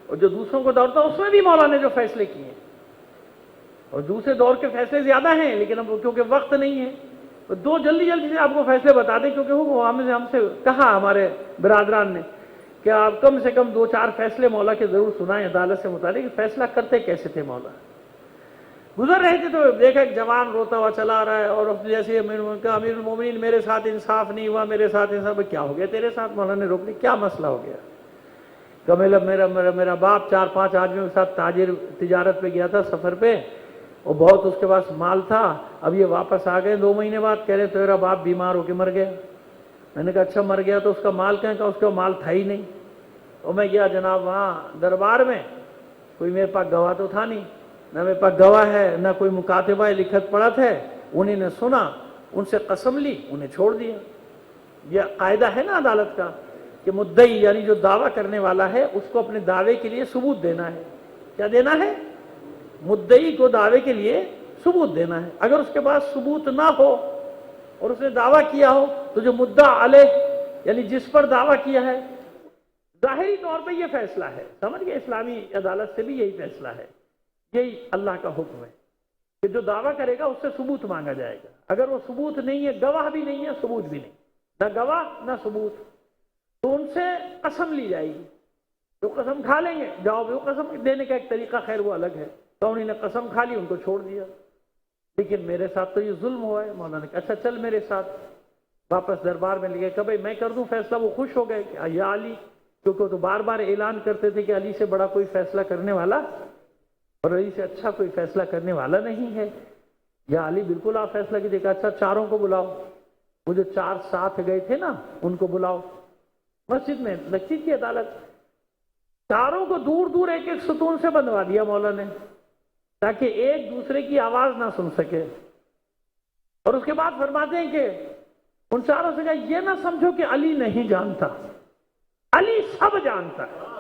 اور جو دوسروں کو دور تھا اس میں بھی مولا نے جو فیصلے کیے ہیں، اور دوسرے دور کے فیصلے زیادہ ہیں، لیکن اب کیونکہ وقت نہیں ہے دو جلدی جلدی سے آپ کو فیصلے بتا دیں، کیونکہ وہ ہم سے کہا ہمارے برادران نے کہ آپ کم سے کم 2-4 فیصلے مولا کے ضرور سنائیں عدالت سے متعلق، فیصلہ کرتے کیسے تھے مولا۔ گزر رہے تھے تو دیکھا ایک جوان روتا ہوا چلا رہا ہے، اور جیسے امیر المومنین میرے ساتھ انصاف نہیں ہوا، میرے ساتھ انصاف، کیا ہو گیا تیرے ساتھ؟ مولا نے روک لی، کیا مسئلہ ہو گیا؟ کہ میرا باپ 4-5 آدمیوں کے ساتھ تجارت پہ گیا تھا، سفر پہ، اور بہت اس کے پاس مال تھا، اب یہ واپس آ گئے 2 مہینے بعد، کہہ رہے تیرا باپ بیمار ہو کے مر گیا۔ میں نے کہا اچھا مر گیا تو اس کا مال کہاں؟ کا اس کا مال تھا ہی نہیں۔ اور میں گیا جناب وہاں دربار میں، کوئی میرے پاس گواہ تو تھا نہیں، نہ میرے پاس گواہ ہے نہ کوئی مکاتبہ لکھت پڑھت ہے، انہیں نے سنا، ان سے قسم لی، انہیں چھوڑ دیا۔ یہ قاعدہ ہے نا عدالت کا کہ مدعی یعنی جو دعویٰ کرنے والا ہے اس کو اپنے دعوے کے لیے ثبوت دینا ہے۔ کیا دینا ہے؟ مدعی کو دعوے کے لیے ثبوت دینا ہے۔ اگر اس کے پاس ثبوت نہ ہو اور اس نے دعویٰ کیا ہو تو جو مدعا علیہ یعنی جس پر دعویٰ کیا ہے، ظاہری طور پہ یہ فیصلہ ہے، سمجھ گئے؟ اسلامی عدالت سے بھی یہی فیصلہ ہے، یہی اللہ کا حکم ہے کہ جو دعویٰ کرے گا اس سے ثبوت مانگا جائے گا۔ اگر وہ ثبوت نہیں ہے، گواہ بھی نہیں ہے، ثبوت بھی نہیں، نہ گواہ نہ ثبوت، تو ان سے قسم لی جائے گی۔ جو قسم کھا لیں گے، جاؤ وہ قسم دینے کا ایک طریقہ خیر وہ الگ ہے، تو انہوں نے قسم کھا لی، ان کو چھوڑ دیا۔ لیکن میرے ساتھ تو یہ ظلم ہوا ہے۔ مولانا نے کہا اچھا چل میرے ساتھ، واپس دربار میں لے گئے کہ بھائی میں کر دوں فیصلہ۔ وہ خوش ہو گئے کہ یا علی، کیونکہ وہ تو بار بار اعلان کرتے تھے کہ علی سے بڑا کوئی فیصلہ کرنے والا اور علی سے اچھا کوئی فیصلہ کرنے والا نہیں ہے، یا علی بالکل آپ فیصلہ کی۔ دیکھا اچھا چاروں کو بلاؤ، وہ جو 4 ساتھ گئے تھے نا ان کو بلاؤ۔ مسجد میں لگتی تھی عدالت، چاروں کو دور دور ایک ایک ستون سے بندوا دیا مولا نے، تاکہ ایک دوسرے کی آواز نہ سن سکے۔ اور اس کے بعد فرماتے ہیں کہ ان چاروں سے کہا یہ نہ سمجھو کہ علی نہیں جانتا، علی سب جانتا ہے۔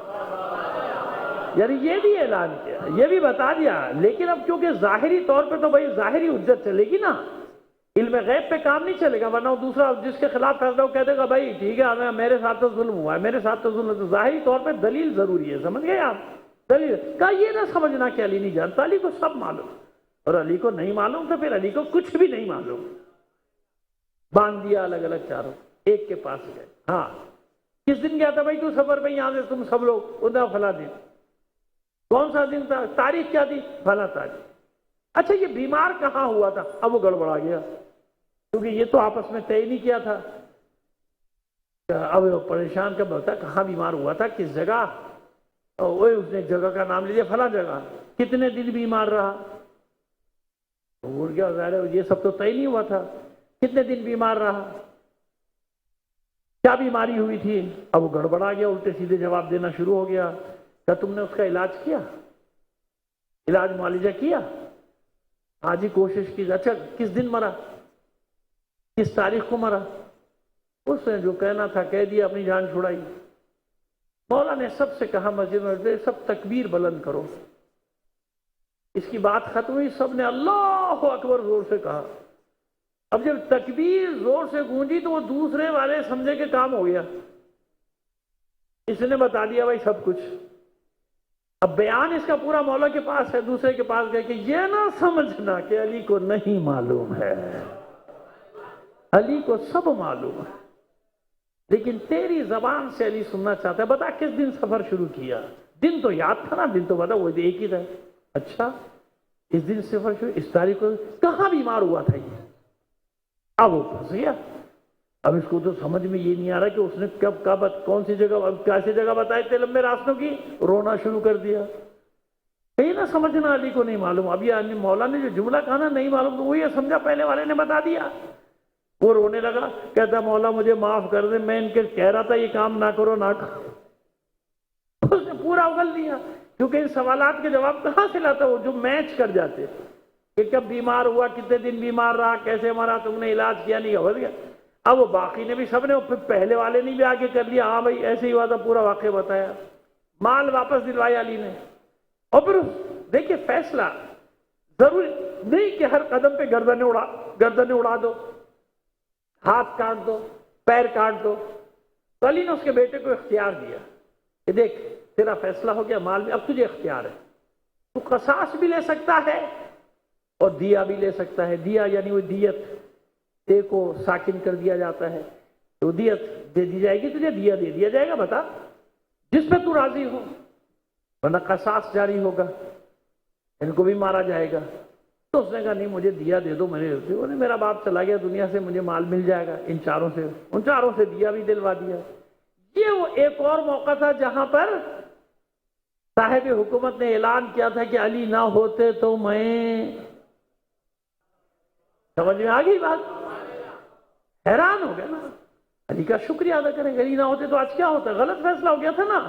یعنی یہ بھی اعلان کیا، یہ بھی بتا دیا، لیکن اب کیونکہ ظاہری طور پہ تو بھائی ظاہری حجت چلے گی نا، علم غیب پہ کام نہیں چلے گا، ورنہ دوسرا جس کے خلاف فیصلہ وہ کہہ دے گا بھائی ٹھیک ہے میرے ساتھ تو ظلم ہوا ہے، میرے ساتھ تو ظلم ہے، تو ظاہری طور پہ دلیل ضروری ہے، سمجھ گئے آپ؟ دلیل کہا یہ نہ سمجھنا کہ علی نہیں جانتا، علی کو سب معلوم، اور علی کو نہیں معلوم تو پھر علی کو کچھ بھی نہیں معلوم۔ باندھ دیا الگ الگ چاروں، ایک کے پاس گئے۔ ہاں کس دن گیا تھا بھائی تو سفر پہ یہاں سے تم سب لوگ؟ ادھر فلاں دن۔ کون سا دن تھا؟ تاریخ کیا تھی؟ فلاں تاریخ۔ اچھا یہ بیمار کہاں ہوا تھا؟ اب وہ گڑبڑا گیا، کیونکہ یہ تو آپس میں طے نہیں کیا تھا۔ اب وہ پریشان کب ہوتا کہاں بیمار ہوا تھا، کس جگہ؟ وہ اس نے جگہ کا نام لیا، فلاں جگہ۔ کتنے دن بیمار رہا؟ بھول گیا، ظاہر ہے یہ سب تو طے نہیں ہوا تھا۔ کتنے دن بیمار رہا؟ کیا بیماری ہوئی تھی؟ اب وہ گڑبڑا گیا، الٹے سیدھے جواب دینا شروع ہو گیا۔ کیا تم نے اس کا علاج کیا؟ علاج معالجہ کیا؟ ہاں جی کوشش کی۔ اچھا کس دن مرا؟ کس تاریخ کو مرا؟ اس نے جو کہنا تھا کہہ دیا، اپنی جان چھڑائی۔ مولا نے سب سے کہا مسجد میں سب تکبیر بلند کرو۔ اس کی بات ختم ہوئی، سب نے اللہ اکبر زور سے کہا۔ اب جب تکبیر زور سے گونجی تو وہ دوسرے والے سمجھے کہ کام ہو گیا، اس نے بتا دیا بھائی سب کچھ۔ اب بیان اس کا پورا مولا کے پاس ہے، دوسرے کے پاس گئے کہ یہ نہ سمجھنا کہ علی کو نہیں معلوم ہے، علی کو سب معلوم ہے، لیکن تیری زبان سے علی سننا چاہتا ہے۔ بتا کس دن سفر شروع کیا؟ دن تو یاد تھا نا؟ دن تو بتا، وہ ایک ہی تھا۔ اچھا اس دن سفر شروع، اس تاریخ کو کہاں بیمار ہوا تھا یہ؟ اب وہ پھنس گیا۔ اب اس کو تو سمجھ میں یہ نہیں آ رہا کہ اس نے کب کون سی جگہ، کیسی جگہ بتائی تھے لمبے راستوں کی، رونا شروع کر دیا۔ کہیں نہ سمجھنا علی کو نہیں معلوم۔ اب یہ مولا نے جو جملہ کہا نا نہیں معلوم، تو وہ یہ سمجھا پہلے والے نے بتا دیا۔ وہ رونے لگا، کہتا مولا مجھے معاف کر دے، میں ان کے کہہ رہا تھا یہ کام نہ کرو نہ کرو۔ اس نے پورا اگل دیا، کیونکہ ان سوالات کے جواب کہاں سے لاتا وہ جو میچ کر جاتے کہ کب بیمار ہوا، کتنے دن بیمار رہا، کیسے مرا، تم نے علاج کیا نہیں، ہو گیا۔ اب وہ باقی نے بھی سب نے، پھر پہلے والے نے بھی آگے کر لیا، ہاں بھائی ایسے ہی ہوا تھا، پورا واقعہ بتایا، مال واپس دلوایا علی نے۔ اور پھر دیکھیے فیصلہ ضروری نہیں کہ ہر قدم پہ گردنیں اڑا دو، ہاتھ کاٹ دو، پیر کاٹ دو۔ تو علی نے اس کے بیٹے کو اختیار دیا کہ دیکھ تیرا فیصلہ ہو گیا مال میں، اب تجھے اختیار ہے، تو قصاص بھی لے سکتا ہے اور دیا بھی لے سکتا ہے۔ دیا یعنی وہ دیت، تے کو ساکن کر دیا جاتا ہے، تو دیت دے دی جائے گی، تجھے دیا دے دیا جائے گا، بتا جس پہ تو راضی ہو، ورنہ قصاص جاری ہوگا، ان کو بھی مارا جائے گا۔ تو اس نے کہا نہیں مجھے دیا دے دو، میرا باپ چلا گیا دنیا سے، مجھے مال مل جائے گا ان چاروں سے دیا بھی دلوا دیا۔ یہ وہ ایک اور موقع تھا جہاں پر صاحب حکومت نے اعلان کیا تھا کہ علی نہ ہوتے تو میں، سمجھ میں آ گئی بات؟ حیران ہو گیا نا، علی کا شکریہ ادا کریں، علی نہ ہوتے تو آج کیا ہوتا؟ غلط فیصلہ ہو گیا تھا نا۔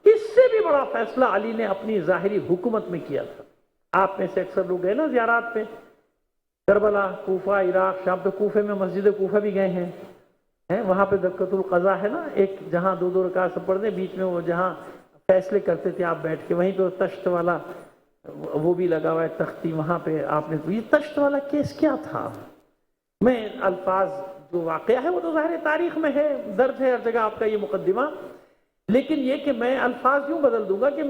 اس سے بھی بڑا فیصلہ علی نے اپنی ظاہری حکومت میں کیا تھا۔ آپ میں سے اکثر لوگ گئے نا زیارات پہ، کربلا، کوفہ، عراق، شام، تو کوفے میں مسجد کوفہ بھی گئے ہیں، وہاں پہ دقت القضا ہے نا، ایک جہاں دو دو رکعت سب پڑھتے، بیچ میں وہ جہاں فیصلے کرتے تھے آپ بیٹھ کے، وہیں پہ وہ تشت والا وہ بھی لگا ہوا ہے تختی، وہاں پہ آپ نے، یہ تشت والا کیس کیا تھا؟ میں الفاظ جو واقعہ ہے وہ تو ظاہر تاریخ میں ہے، درج ہے ہر جگہ آپ کا یہ مقدمہ، لیکن یہ کہ میں الفاظ یوں بدل دوں گا کہ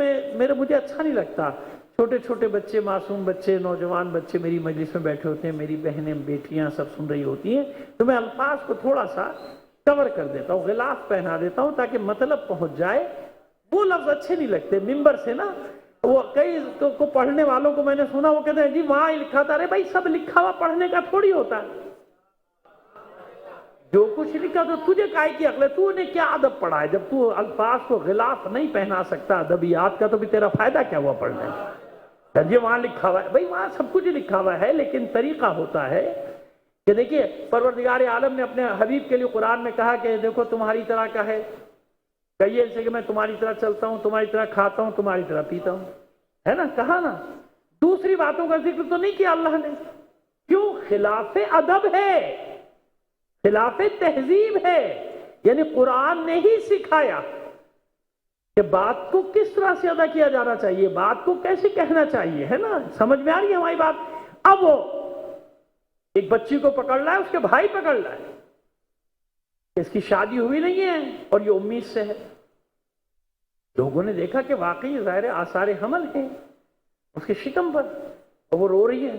مجھے اچھا نہیں لگتا۔ چھوٹے چھوٹے بچے، معصوم بچے، نوجوان بچے میری مجلس میں بیٹھے ہوتے ہیں، میری بہنیں، بیٹیاں سب سن رہی ہوتی ہیں، تو میں الفاظ کو تھوڑا سا کور کر دیتا ہوں، غلاف پہنا دیتا ہوں تاکہ مطلب پہنچ جائے۔ وہ لفظ اچھے نہیں لگتے ممبر سے نا، وہ کئی کو پڑھنے والوں کو میں نے سنا وہ کہتے ہیں جی وہاں لکھا تھا، ارے بھائی سب لکھا ہوا پڑھنے کا تھوڑی ہوتا ہے، جو کچھ لکھا تو تجھے کائے کی عقل ہے، تو نے کیا ادب پڑھا ہے جب تو الفاظ کو غلاف نہیں پہنا سکتا ادبیات کا، تو بھی تیرا فائدہ کیا ہوا پڑھنے میں؟ جی وہاں لکھا ہوا ہے، بھائی وہاں سب کچھ لکھا ہوا ہے، لیکن طریقہ ہوتا ہے کہ دیکھیے پروردگار عالم نے اپنے حبیب کے لیے قرآن میں کہا کہ دیکھو تمہاری طرح کا ہے، کہیے اسے کہ میں تمہاری طرح چلتا ہوں، تمہاری طرح کھاتا ہوں، تمہاری طرح پیتا ہوں، ہے نا، کہا نا۔ دوسری باتوں کا ذکر تو نہیں کیا اللہ نے، کیوں؟ خلاف ادب ہے، خلاف تہذیب ہے، یعنی قرآن نے ہی سکھایا کہ بات کو کس طرح سے ادا کیا جانا چاہیے، بات کو کیسے کہنا چاہیے، ہے نا، سمجھ میں آ رہی ہے ہماری بات؟ اب وہ ایک بچی کو پکڑ رہا ہے، اس کے بھائی پکڑ رہا ہے، اس کی شادی ہوئی نہیں ہے اور یہ امید سے ہے، لوگوں نے دیکھا کہ واقعی ظاہر آثار حمل ہیں اس کے شکم پر، اور وہ رو رہی ہے،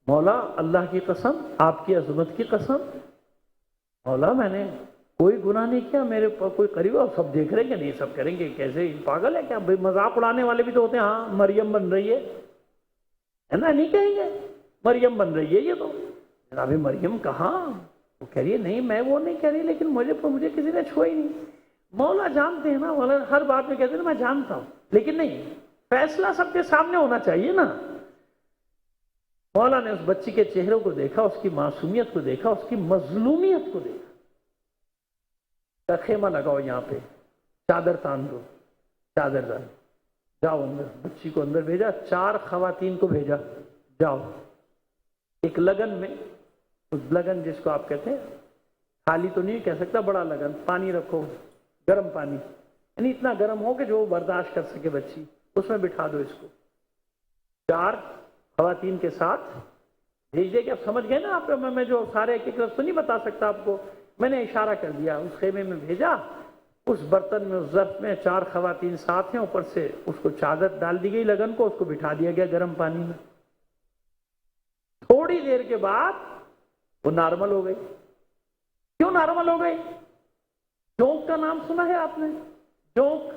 مولا اللہ کی قسم، آپ کی عظمت کی قسم، مولا میں نے کوئی گناہ نہیں کیا، میرے کوئی قریب، اور سب دیکھ رہے ہیں کہ نہیں، سب کریں گے کیسے پاگل ہے کیا، مذاق اڑانے والے بھی تو ہوتے ہیں، ہاں مریم بن رہی ہے نا، نہیں کہیں گے مریم بن رہی ہے، یہ تو جناب مریم کہاں، وہ کہہ رہی ہے نہیں میں وہ نہیں کہہ رہی، لیکن مجھے کسی نے چھوئی نہیں، مولا جانتے ہیں نا، مولا ہر بات میں کہتے ہیں نا میں جانتا ہوں، لیکن نہیں، فیصلہ سب کے سامنے ہونا چاہیے نا۔ مولا نے اس بچی کے چہروں کو دیکھا، اس کی معصومیت کو دیکھا، اس کی مظلومیت کو دیکھا، خیمہ لگاؤ یہاں پہ، چادر تان دو، چادر ڈال، جاؤ اندر، بچی کو اندر بھیجا، 4 خواتین کو بھیجا، جاؤ ایک لگن میں، اس لگن جس کو آپ کہتے ہیں، خالی تو نہیں کہہ سکتا، بڑا لگن، پانی رکھو، گرم پانی، یعنی اتنا گرم ہو کہ جو برداشت کر سکے بچی، اس میں بٹھا دو اس کو، 4 خواتین کے ساتھ بھیج دے کہ اب سمجھ گئے نا آپ، میں جو سارے ایک ایک لفظ تو نہیں بتا سکتا آپ کو، میں نے اشارہ کر دیا، اس خیمے میں بھیجا، اس برتن میں، اس ظرف میں 4 خواتین ساتھ ہیں، اوپر سے اس کو چادر ڈال دی گئی لگن کو، اس کو بٹھا دیا گیا گرم پانی میں، تھوڑی دیر کے بعد وہ نارمل ہو گئی۔ کیوں نارمل ہو گئی؟ جونک کا نام سنا ہے آپ نے؟ جونک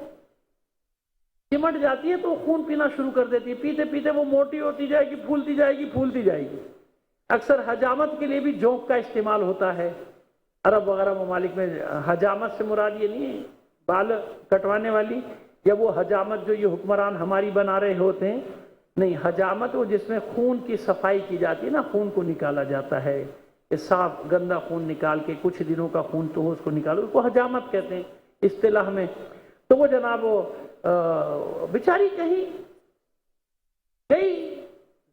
چمٹ جاتی ہے تو وہ خون پینا شروع کر دیتی ہے، پیتے پیتے وہ موٹی ہوتی جائے گی، پھولتی جائے گی، پھولتی جائے گی۔ اکثر حجامت کے لیے بھی جونک کا استعمال ہوتا ہے، عرب وغیرہ ممالک میں۔ حجامت سے مراد یہ نہیں ہے بال کٹوانے والی، یا وہ حجامت جو یہ حکمران ہماری بنا رہے ہوتے ہیں، نہیں، حجامت وہ جس میں خون کی صفائی کی جاتی ہے نا، خون کو نکالا جاتا ہے، صاف گندا خون نکال کے، کچھ دنوں کا خون تو ہو اس کو نکالو، اس کو حجامت کہتے ہیں اصطلاح میں۔ تو وہ جناب وہ بیچاری کہیں گئی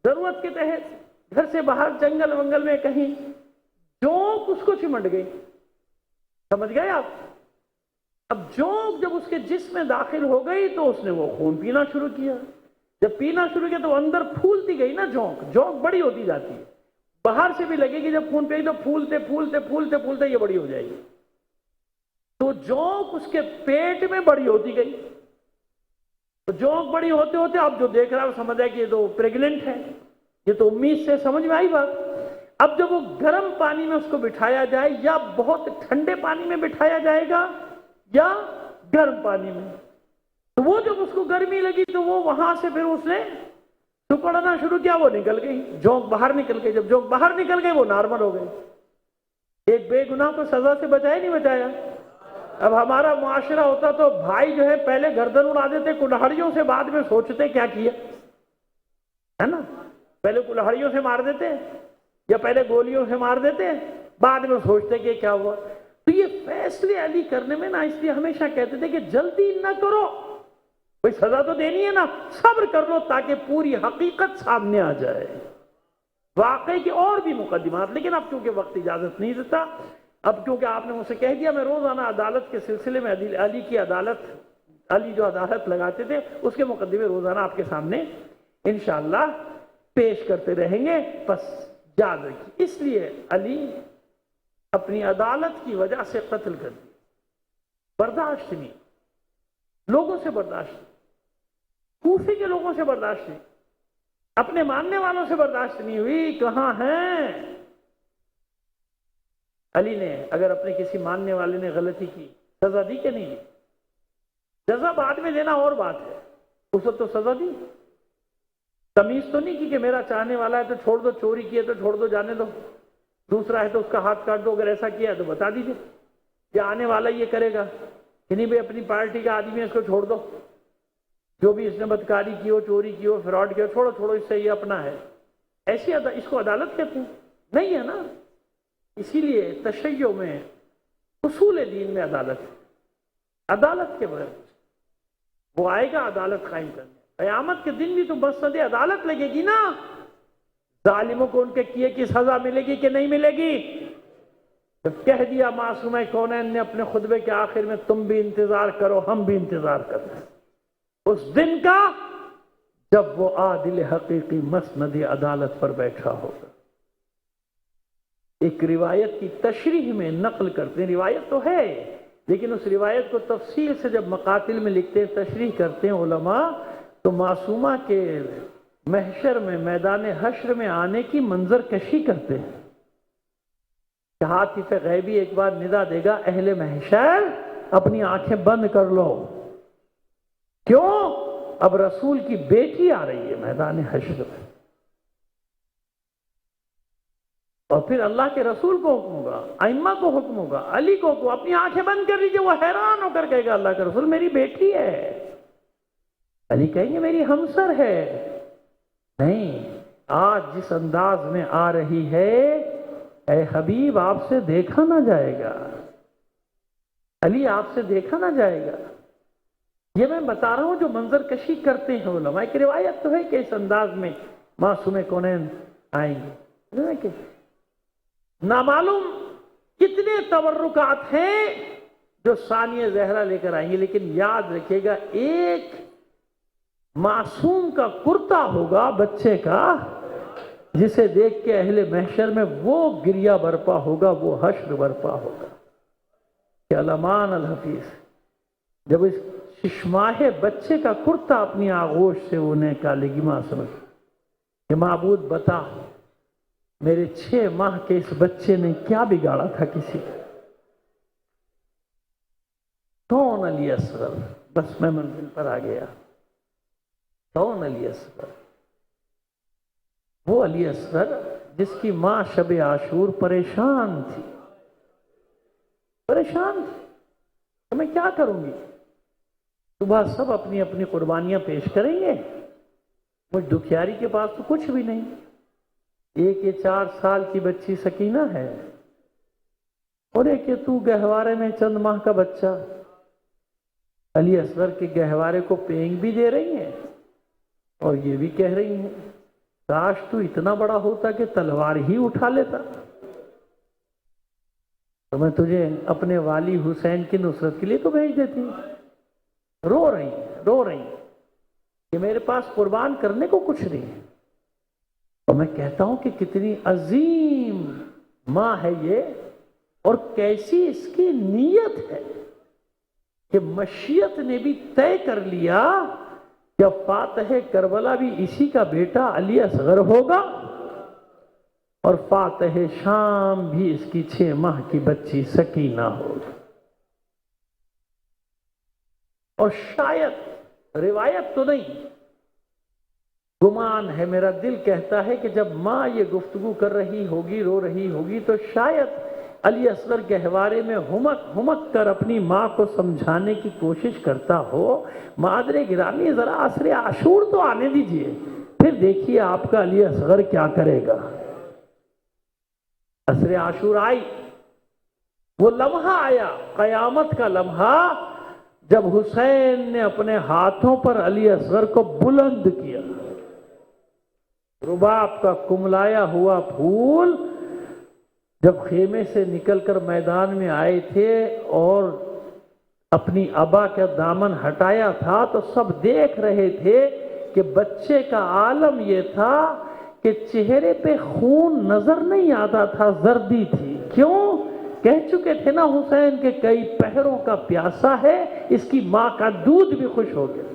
ضرورت کے تحت گھر سے باہر جنگل ونگل میں کہیں، جونک اس کو چمٹ گئی، سمجھ گئے آپ؟ اب جونک جب اس کے جسم میں داخل ہو گئی تو اس نے وہ خون پینا شروع کیا، جب پینا شروع کیا تو اندر پھولتی گئی نا، جونک بڑی ہوتی جاتی ہے، باہر سے بھی لگے گی، جب خون پی تو پھولتے پھولتے پھولتے پھولتے یہ بڑی ہو جائے گی، تو جونک اس کے پیٹ میں بڑی ہوتی گئی، تو جونک بڑی ہوتے ہوتے اب جو دیکھ رہا ہے وہ سمجھ ہے کہ یہ تو پریگننٹ ہے، یہ تو امید سے، سمجھ میں آئی بات؟ اب جب وہ گرم پانی میں اس کو بٹھایا جائے یا بہت ٹھنڈے پانی میں بٹھایا جائے گا یا گرم پانی میں، تو وہ جب اس کو گرمی لگی تو وہ وہاں سے پھر اس نے سکڑنا شروع کیا، وہ نکل گئی، جونک باہر نکل گئی، جب جونک باہر نکل گئی وہ نارمل ہو گئی۔ ایک بے گناہ کو سزا سے بچایا نہیں بچایا؟ اب ہمارا معاشرہ ہوتا تو بھائی جو ہے پہلے گردن اڑا دیتے کلہاڑیوں سے، بعد میں سوچتے کیا کیا ہے نا، پہلے کلہاڑیوں سے مار دیتے یا پہلے گولیوں سے مار دیتے، بعد میں سوچتے کہ کیا ہوا۔ تو یہ فیصلے علی کرنے میں نا، اس لیے ہمیشہ کہتے تھے کہ جلدی نہ کرو، کوئی سزا تو دینی ہے نا، صبر کر لو تاکہ پوری حقیقت سامنے آ جائے۔ واقعے کے اور بھی مقدمات، لیکن اب چونکہ وقت اجازت نہیں دیتا، اب کیونکہ آپ نے مجھ سے کہہ دیا، میں روزانہ عدالت کے سلسلے میں علی کی عدالت، علی جو عدالت لگاتے تھے اس کے مقدمے روزانہ آپ کے سامنے انشاءاللہ پیش کرتے رہیں گے۔ بس یاد رکھیے، اس لیے علی اپنی عدالت کی وجہ سے قتل کر دیا، برداشت نہیں، لوگوں سے برداشت نہیں، کوفے کے لوگوں سے برداشت نہیں، اپنے ماننے والوں سے برداشت نہیں ہوئی۔ کہاں ہیں علی نے؟ اگر اپنے کسی ماننے والے نے غلطی کی سزا دی کہ نہیں دی؟ سزا بعد میں دینا اور بات ہے، اس وقت تو سزا دی، تمیز تو نہیں کی کہ میرا چاہنے والا ہے تو چھوڑ دو، چوری کی ہے تو چھوڑ دو، جانے دو، دوسرا ہے تو اس کا ہاتھ کاٹ دو، اگر ایسا کیا ہے تو بتا دیجیے کہ آنے والا یہ کرے گا کہ نہیں بھائی اپنی پارٹی کا آدمی ہے اس کو چھوڑ دو، جو بھی اس نے بدکاری کی ہو، چوری کی ہو، فراڈ کیا ہو، چھوڑو چھوڑو، اس سے یہ اپنا ہے۔ ایسی اس کو عدالت کہتے ہیں؟ نہیں ہے نا۔ اسی لیے تشیع میں، اصول دین میں عدالت ہے، عدالت کے بغیر وہ آئے گا عدالت قائم کرنے، قیامت کے دن بھی تو مسند عدالت لگے گی نا، ظالموں کو ان کے کیے کی سزا ملے گی کہ نہیں ملے گی؟ جب کہہ دیا معصوم کونین نے اپنے خطبے کے آخر میں تم بھی انتظار کرو ہم بھی انتظار کرتے ہیں اس دن کا جب وہ عادل حقیقی مسند عدالت پر بیٹھا ہوگا۔ ایک روایت کی تشریح میں نقل کرتے ہیں، روایت تو ہے لیکن اس روایت کو تفصیل سے جب مقاتل میں لکھتے ہیں، تشریح کرتے ہیں علماء، تو معصومہ کے محشر میں، میدان حشر میں آنے کی منظر کشی کرتے ہیں کہ حاطف غیبی ایک بار ندا دے گا، اہل محشر اپنی آنکھیں بند کر لو، کیوں؟ اب رسول کی بیٹی آ رہی ہے میدان حشر میں، اور پھر اللہ کے رسول کو حکم ہوگا، ائمہ کو حکم ہوگا، علی کو حکم، اپنی آنکھیں بند کر لیجیے۔ وہ حیران ہو کر کہے گا اللہ کا رسول میری بیٹی ہے، علی کہیں گے میری ہمسر ہے۔ نہیں، آج جس انداز میں آ رہی ہے اے حبیب آپ سے دیکھا نہ جائے گا، علی آپ سے دیکھا نہ جائے گا۔ یہ میں بتا رہا ہوں جو منظر کشی کرتے ہیں علماء، ایک روایت تو ہے کہ اس انداز میں معصوم کونین آئیں گے۔ نامعلوم کتنے تبرکات ہیں جو ثانیہ زہرا لے کر آئیں گے، لیکن یاد رکھیے گا ایک معصوم کا کرتا ہوگا بچے کا، جسے دیکھ کے اہل محشر میں وہ گریہ برپا ہوگا، وہ حشر برپا ہوگا کہ الامان الحفیظ، جب اس ششماہ بچے کا کرتا اپنی آغوش سے انہیں کالگی ماں سمجھ کہ معبود بتا میرے 6 ماہ کے اس بچے نے کیا بگاڑا تھا کسی کا؟ کون علی اصغر؟ بس میں منزل پر آ گیا۔ کون علی اصغر؟ وہ علی اصغر جس کی ماں شب عاشور پریشان تھی، پریشان تھی تو میں کیا کروں گی؟ صبح سب اپنی اپنی قربانیاں پیش کریں گے، مجھ دکھیاری کے پاس تو کچھ بھی نہیں، ایک یہ 4 سال کی بچی سکینہ ہے، اور ایک یہ تو گہوارے میں چند ماہ کا بچہ۔ علی اصغر کے گہوارے کو پینگ بھی دے رہی ہیں اور یہ بھی کہہ رہی ہیں کاش تو اتنا بڑا ہوتا کہ تلوار ہی اٹھا لیتا تو میں تجھے اپنے والی حسین کی نصرت کے لیے تو بھیج دیتی۔ رو رہی کہ میرے پاس قربان کرنے کو کچھ نہیں ہے۔ اور میں کہتا ہوں کہ کتنی عظیم ماں ہے یہ، اور کیسی اس کی نیت ہے کہ مشیت نے بھی طے کر لیا کہ فاتح کربلا بھی اسی کا بیٹا علی اصغر ہوگا۔ اور فاتح شام بھی اس کی 6 ماہ کی بچی سکینہ ہوگی۔ اور شاید روایت تو نہیں، گمان ہے، میرا دل کہتا ہے کہ جب ماں یہ گفتگو کر رہی ہوگی، رو رہی ہوگی، تو شاید علی اصغر گہوارے میں ہمک کر اپنی ماں کو سمجھانے کی کوشش کرتا ہو، مادر گرامی ذرا عصر عاشور تو آنے دیجئے، پھر دیکھیے آپ کا علی اصغر کیا کرے گا۔ عصر عاشور آئی، وہ لمحہ آیا، قیامت کا لمحہ، جب حسین نے اپنے ہاتھوں پر علی اصغر کو بلند کیا، رباب کا کملایا ہوا پھول جب خیمے سے نکل کر میدان میں آئے تھے اور اپنی ابا کا دامن ہٹایا تھا تو سب دیکھ رہے تھے کہ بچے کا عالم یہ تھا کہ چہرے پہ خون نظر نہیں آتا تھا، زردی تھی۔ کیوں؟ کہہ چکے تھے نا حسین کہ کئی پہروں کا پیاسا ہے، اس کی ماں کا دودھ بھی خوش ہو گیا۔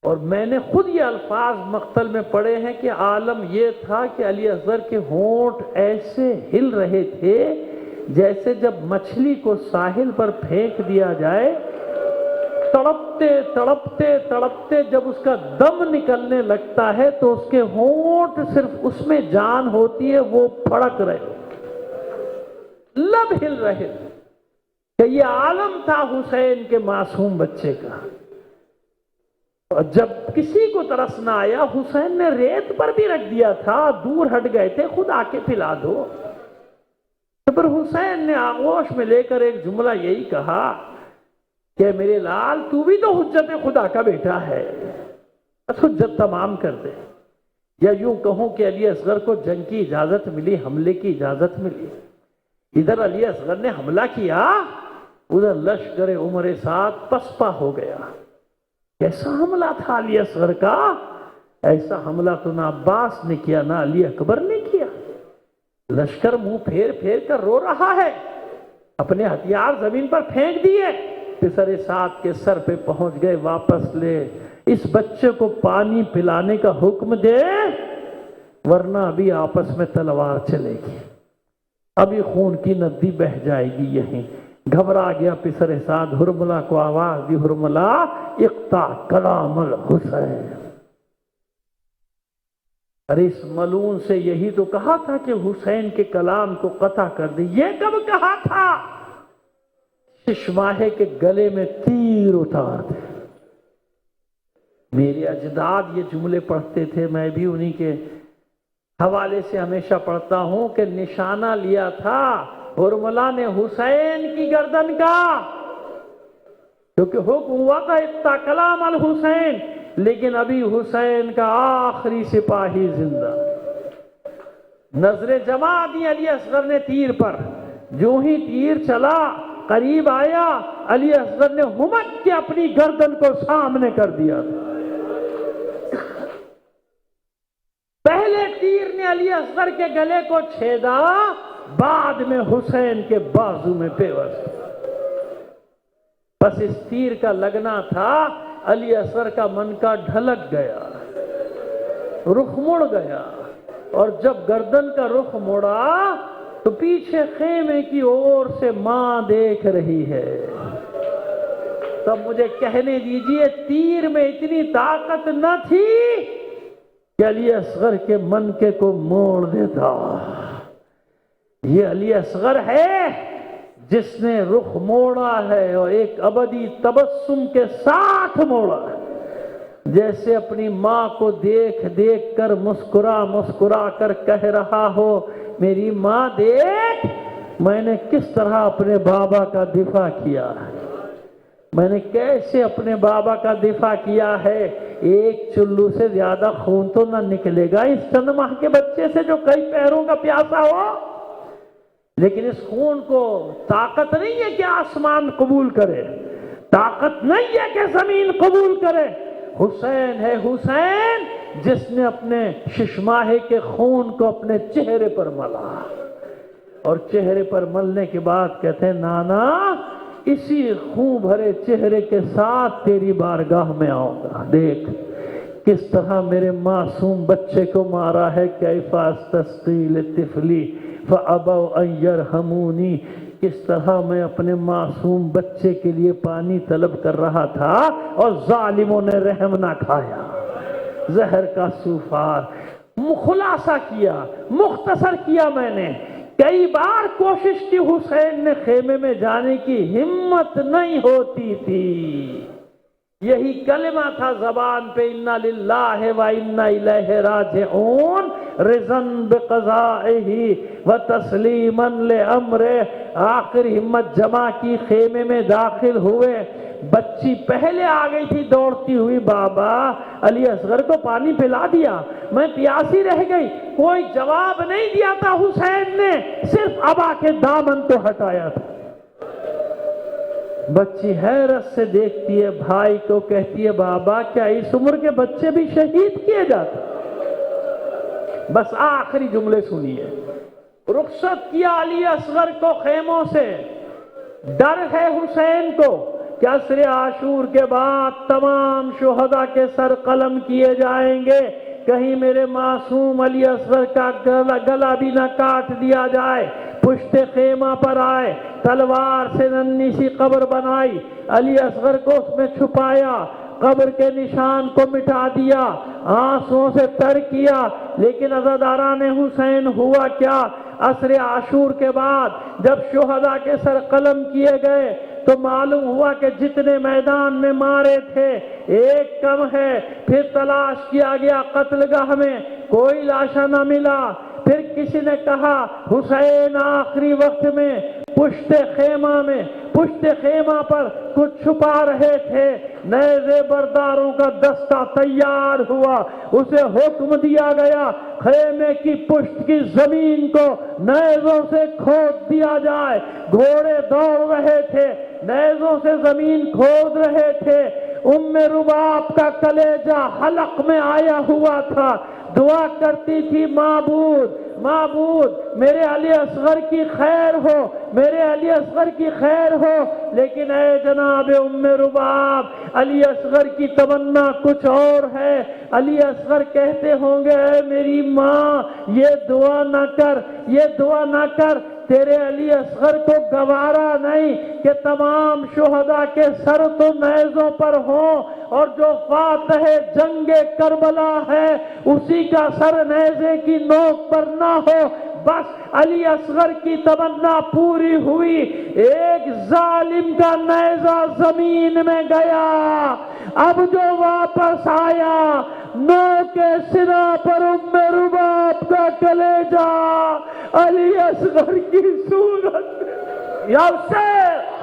اور میں نے خود یہ الفاظ مقتل میں پڑھے ہیں کہ عالم یہ تھا کہ علی اصغر کے ہونٹ ایسے ہل رہے تھے جیسے جب مچھلی کو ساحل پر پھینک دیا جائے، تڑپتے تڑپتے تڑپتے جب اس کا دم نکلنے لگتا ہے تو اس کے ہونٹ صرف اس میں جان ہوتی ہے، وہ پھڑک رہے، لب ہل رہے تھے کہ یہ عالم تھا حسین کے معصوم بچے کا۔ اور جب کسی کو ترس نہ آیا، حسین نے ریت پر بھی رکھ دیا تھا، دور ہٹ گئے تھے، خود آ کے پلا دو۔ تو پھر حسین نے آغوش میں لے کر ایک جملہ یہی کہا کہ میرے لال تو بھی تو حجت خدا کا بیٹا ہے، بس حجت تمام کر دے۔ یا یوں کہوں کہ علی اصغر کو جنگ کی اجازت ملی، حملے کی اجازت ملی۔ ادھر علی اصغر نے حملہ کیا، ادھر لشکر عمر سعد پسپا ہو گیا۔ کیسا حملہ تھا علی اصغر کا؟ ایسا حملہ تو نہ عباس نے کیا، نہ علی اکبر نے کیا۔ لشکر منہ پھیر پھیر کر رو رہا ہے، اپنے ہتھیار زمین پر پھینک دیے، پسر سعد کے سر پہ پہنچ گئے، واپس لے، اس بچے کو پانی پلانے کا حکم دے ورنہ ابھی آپس میں تلوار چلے گی، ابھی خون کی ندی بہہ جائے گی یہیں۔ گھبرا گیا پسر سعد، ہرملہ کو آواز دی، ہرملہ اقطع کلام الحسین۔ ارے اس ملعون سے یہی تو کہا تھا کہ حسین کے کلام کو قطع کر دے۔ یہ کب کہا تھا؟ ششماہے کے گلے میں تیر اتار دے۔ میرے اجداد یہ جملے پڑھتے تھے، میں بھی انہی کے حوالے سے ہمیشہ پڑھتا ہوں کہ نشانہ لیا تھا ہرملہ نے حسین کی گردن کا، کیونکہ حکم ہوا تھا اقطع کلام الحسین، لیکن ابھی حسین کا آخری سپاہی زندہ۔ نظریں جما دی علی اصغر نے تیر پر، جو ہی تیر چلا قریب آیا، علی اصغر نے ہمک کے اپنی گردن کو سامنے کر دیا۔ پہلے تیر نے علی اصغر کے گلے کو چھیدا، بعد میں حسین کے بازو میں پیوست۔ بس اس تیر کا لگنا تھا، علی اصغر کا من کا ڈھلک گیا، رخ مڑ گیا، اور جب گردن کا رخ مڑا تو پیچھے خیمے کی اور سے ماں دیکھ رہی ہے۔ تب مجھے کہنے دیجئے تیر میں اتنی طاقت نہ تھی کہ علی اصغر کے منکے کو موڑ دیتا۔ یہ علی اصغر ہے جس نے رخ موڑا ہے اور ایک ابدی تبسم کے ساتھ موڑا ہے، جیسے اپنی ماں کو دیکھ دیکھ کر مسکرا مسکرا کر کہہ رہا ہو، میری ماں دیکھ میں نے کس طرح اپنے بابا کا دفاع کیا ہے، میں نے کیسے اپنے بابا کا دفاع کیا ہے۔ ایک چلو سے زیادہ خون تو نہ نکلے گا اس چند ماہ کے بچے سے جو کئی پیروں کا پیاسا ہو، لیکن اس خون کو طاقت نہیں ہے کہ آسمان قبول کرے، طاقت نہیں ہے کہ زمین قبول کرے۔ حسین ہے حسین جس نے اپنے ششماہے کے خون کو اپنے چہرے پر ملا، اور چہرے پر ملنے کے بعد کہتے ہیں نانا اسی خون بھرے چہرے کے ساتھ تیری بارگاہ میں آؤں گا، دیکھ کس طرح میرے معصوم بچے کو مارا ہے، کیف استسقی لطفلی فابوا ان یرحمونی، کس طرح میں اپنے معصوم بچے کے لیے پانی طلب کر رہا تھا اور ظالموں نے رحم نہ کھایا۔ زہر کا سوفار خلاصہ کیا، مختصر کیا میں نے۔ کئی بار کوشش کی حسین نے خیمے میں جانے کی، ہمت نہیں ہوتی تھی۔ یہی کلمہ تھا زبان پہ، انا للہ و انا الیہ راجعون، رضا بقضائہ و تسلیما لامرہ۔ آخر ہمت جمع کی، خیمے میں داخل ہوئے۔ بچی پہلے آ گئی تھی دوڑتی ہوئی، بابا علی اصغر کو پانی پلا دیا، میں پیاسی رہ گئی۔ کوئی جواب نہیں دیا تھا حسین نے، صرف ابا کے دامن کو ہٹایا تھا۔ بچی حیرت سے دیکھتی ہے بھائی کو، کہتی ہے بابا کیا اس عمر کے بچے بھی شہید کیے جاتے؟ بس آخری جملے سنیے۔ رخصت کیا علی اصغر کو خیموں سے۔ ڈر ہے حسین کو کہ عصر عاشور کے بعد تمام شہداء کے سر قلم کیے جائیں گے، کہیں میرے معصوم علی اصغر کا گلا بھی نہ کاٹ دیا جائے۔ پشت خیمہ پر آئے، تلوار سے ننھی سی قبر بنائی، علی اصغر کو اس میں چھپایا، قبر کے نشان کو مٹا دیا، آنسوں سے تر کیا۔ لیکن عزاداران حسین ہوا کیا؟ عصر عاشور کے بعد جب شہداء کے سر قلم کیے گئے تو معلوم ہوا کہ جتنے میدان میں مارے تھے ایک کم ہے۔ پھر تلاش کیا گیا قتل گاہ میں، کوئی لاشا نہ ملا۔ پھر کسی نے کہا حسین آخری وقت میں پشت خیمہ پر کچھ چھپا رہے تھے۔ نیزے برداروں کا دستہ تیار ہوا، اسے حکم دیا گیا خیمے کی پشت کی زمین کو نیزوں سے کھود دیا جائے۔ گھوڑے دوڑ رہے تھے، نیزوں سے زمین کھود رہے تھے۔ ام رباب کا کلیجہ حلق میں آیا ہوا تھا، دعا کرتی تھی معبود میرے علی اصغر کی خیر ہو، میرے علی اصغر کی خیر ہو۔ لیکن اے جناب ام رباب، علی اصغر کی تمنا کچھ اور ہے۔ علی اصغر کہتے ہوں گے اے میری ماں، یہ دعا نہ کر، تیرے علی اصغر کو گوارا نہیں کہ تمام شہداء کے سر تو نیزوں پر ہوں، اور جو فاتح جنگ کربلا ہے اسی کا سر نیزے کی نوک پر نہ ہو۔ بس علی اصغر کی تمنا پوری ہوئی، ایک ظالم کا نیزہ زمین میں گیا۔ اب جو واپس آیا، نو کے سرا پر ام رباب کا کلیجہ علی اصغر کی صورت۔ یا حسین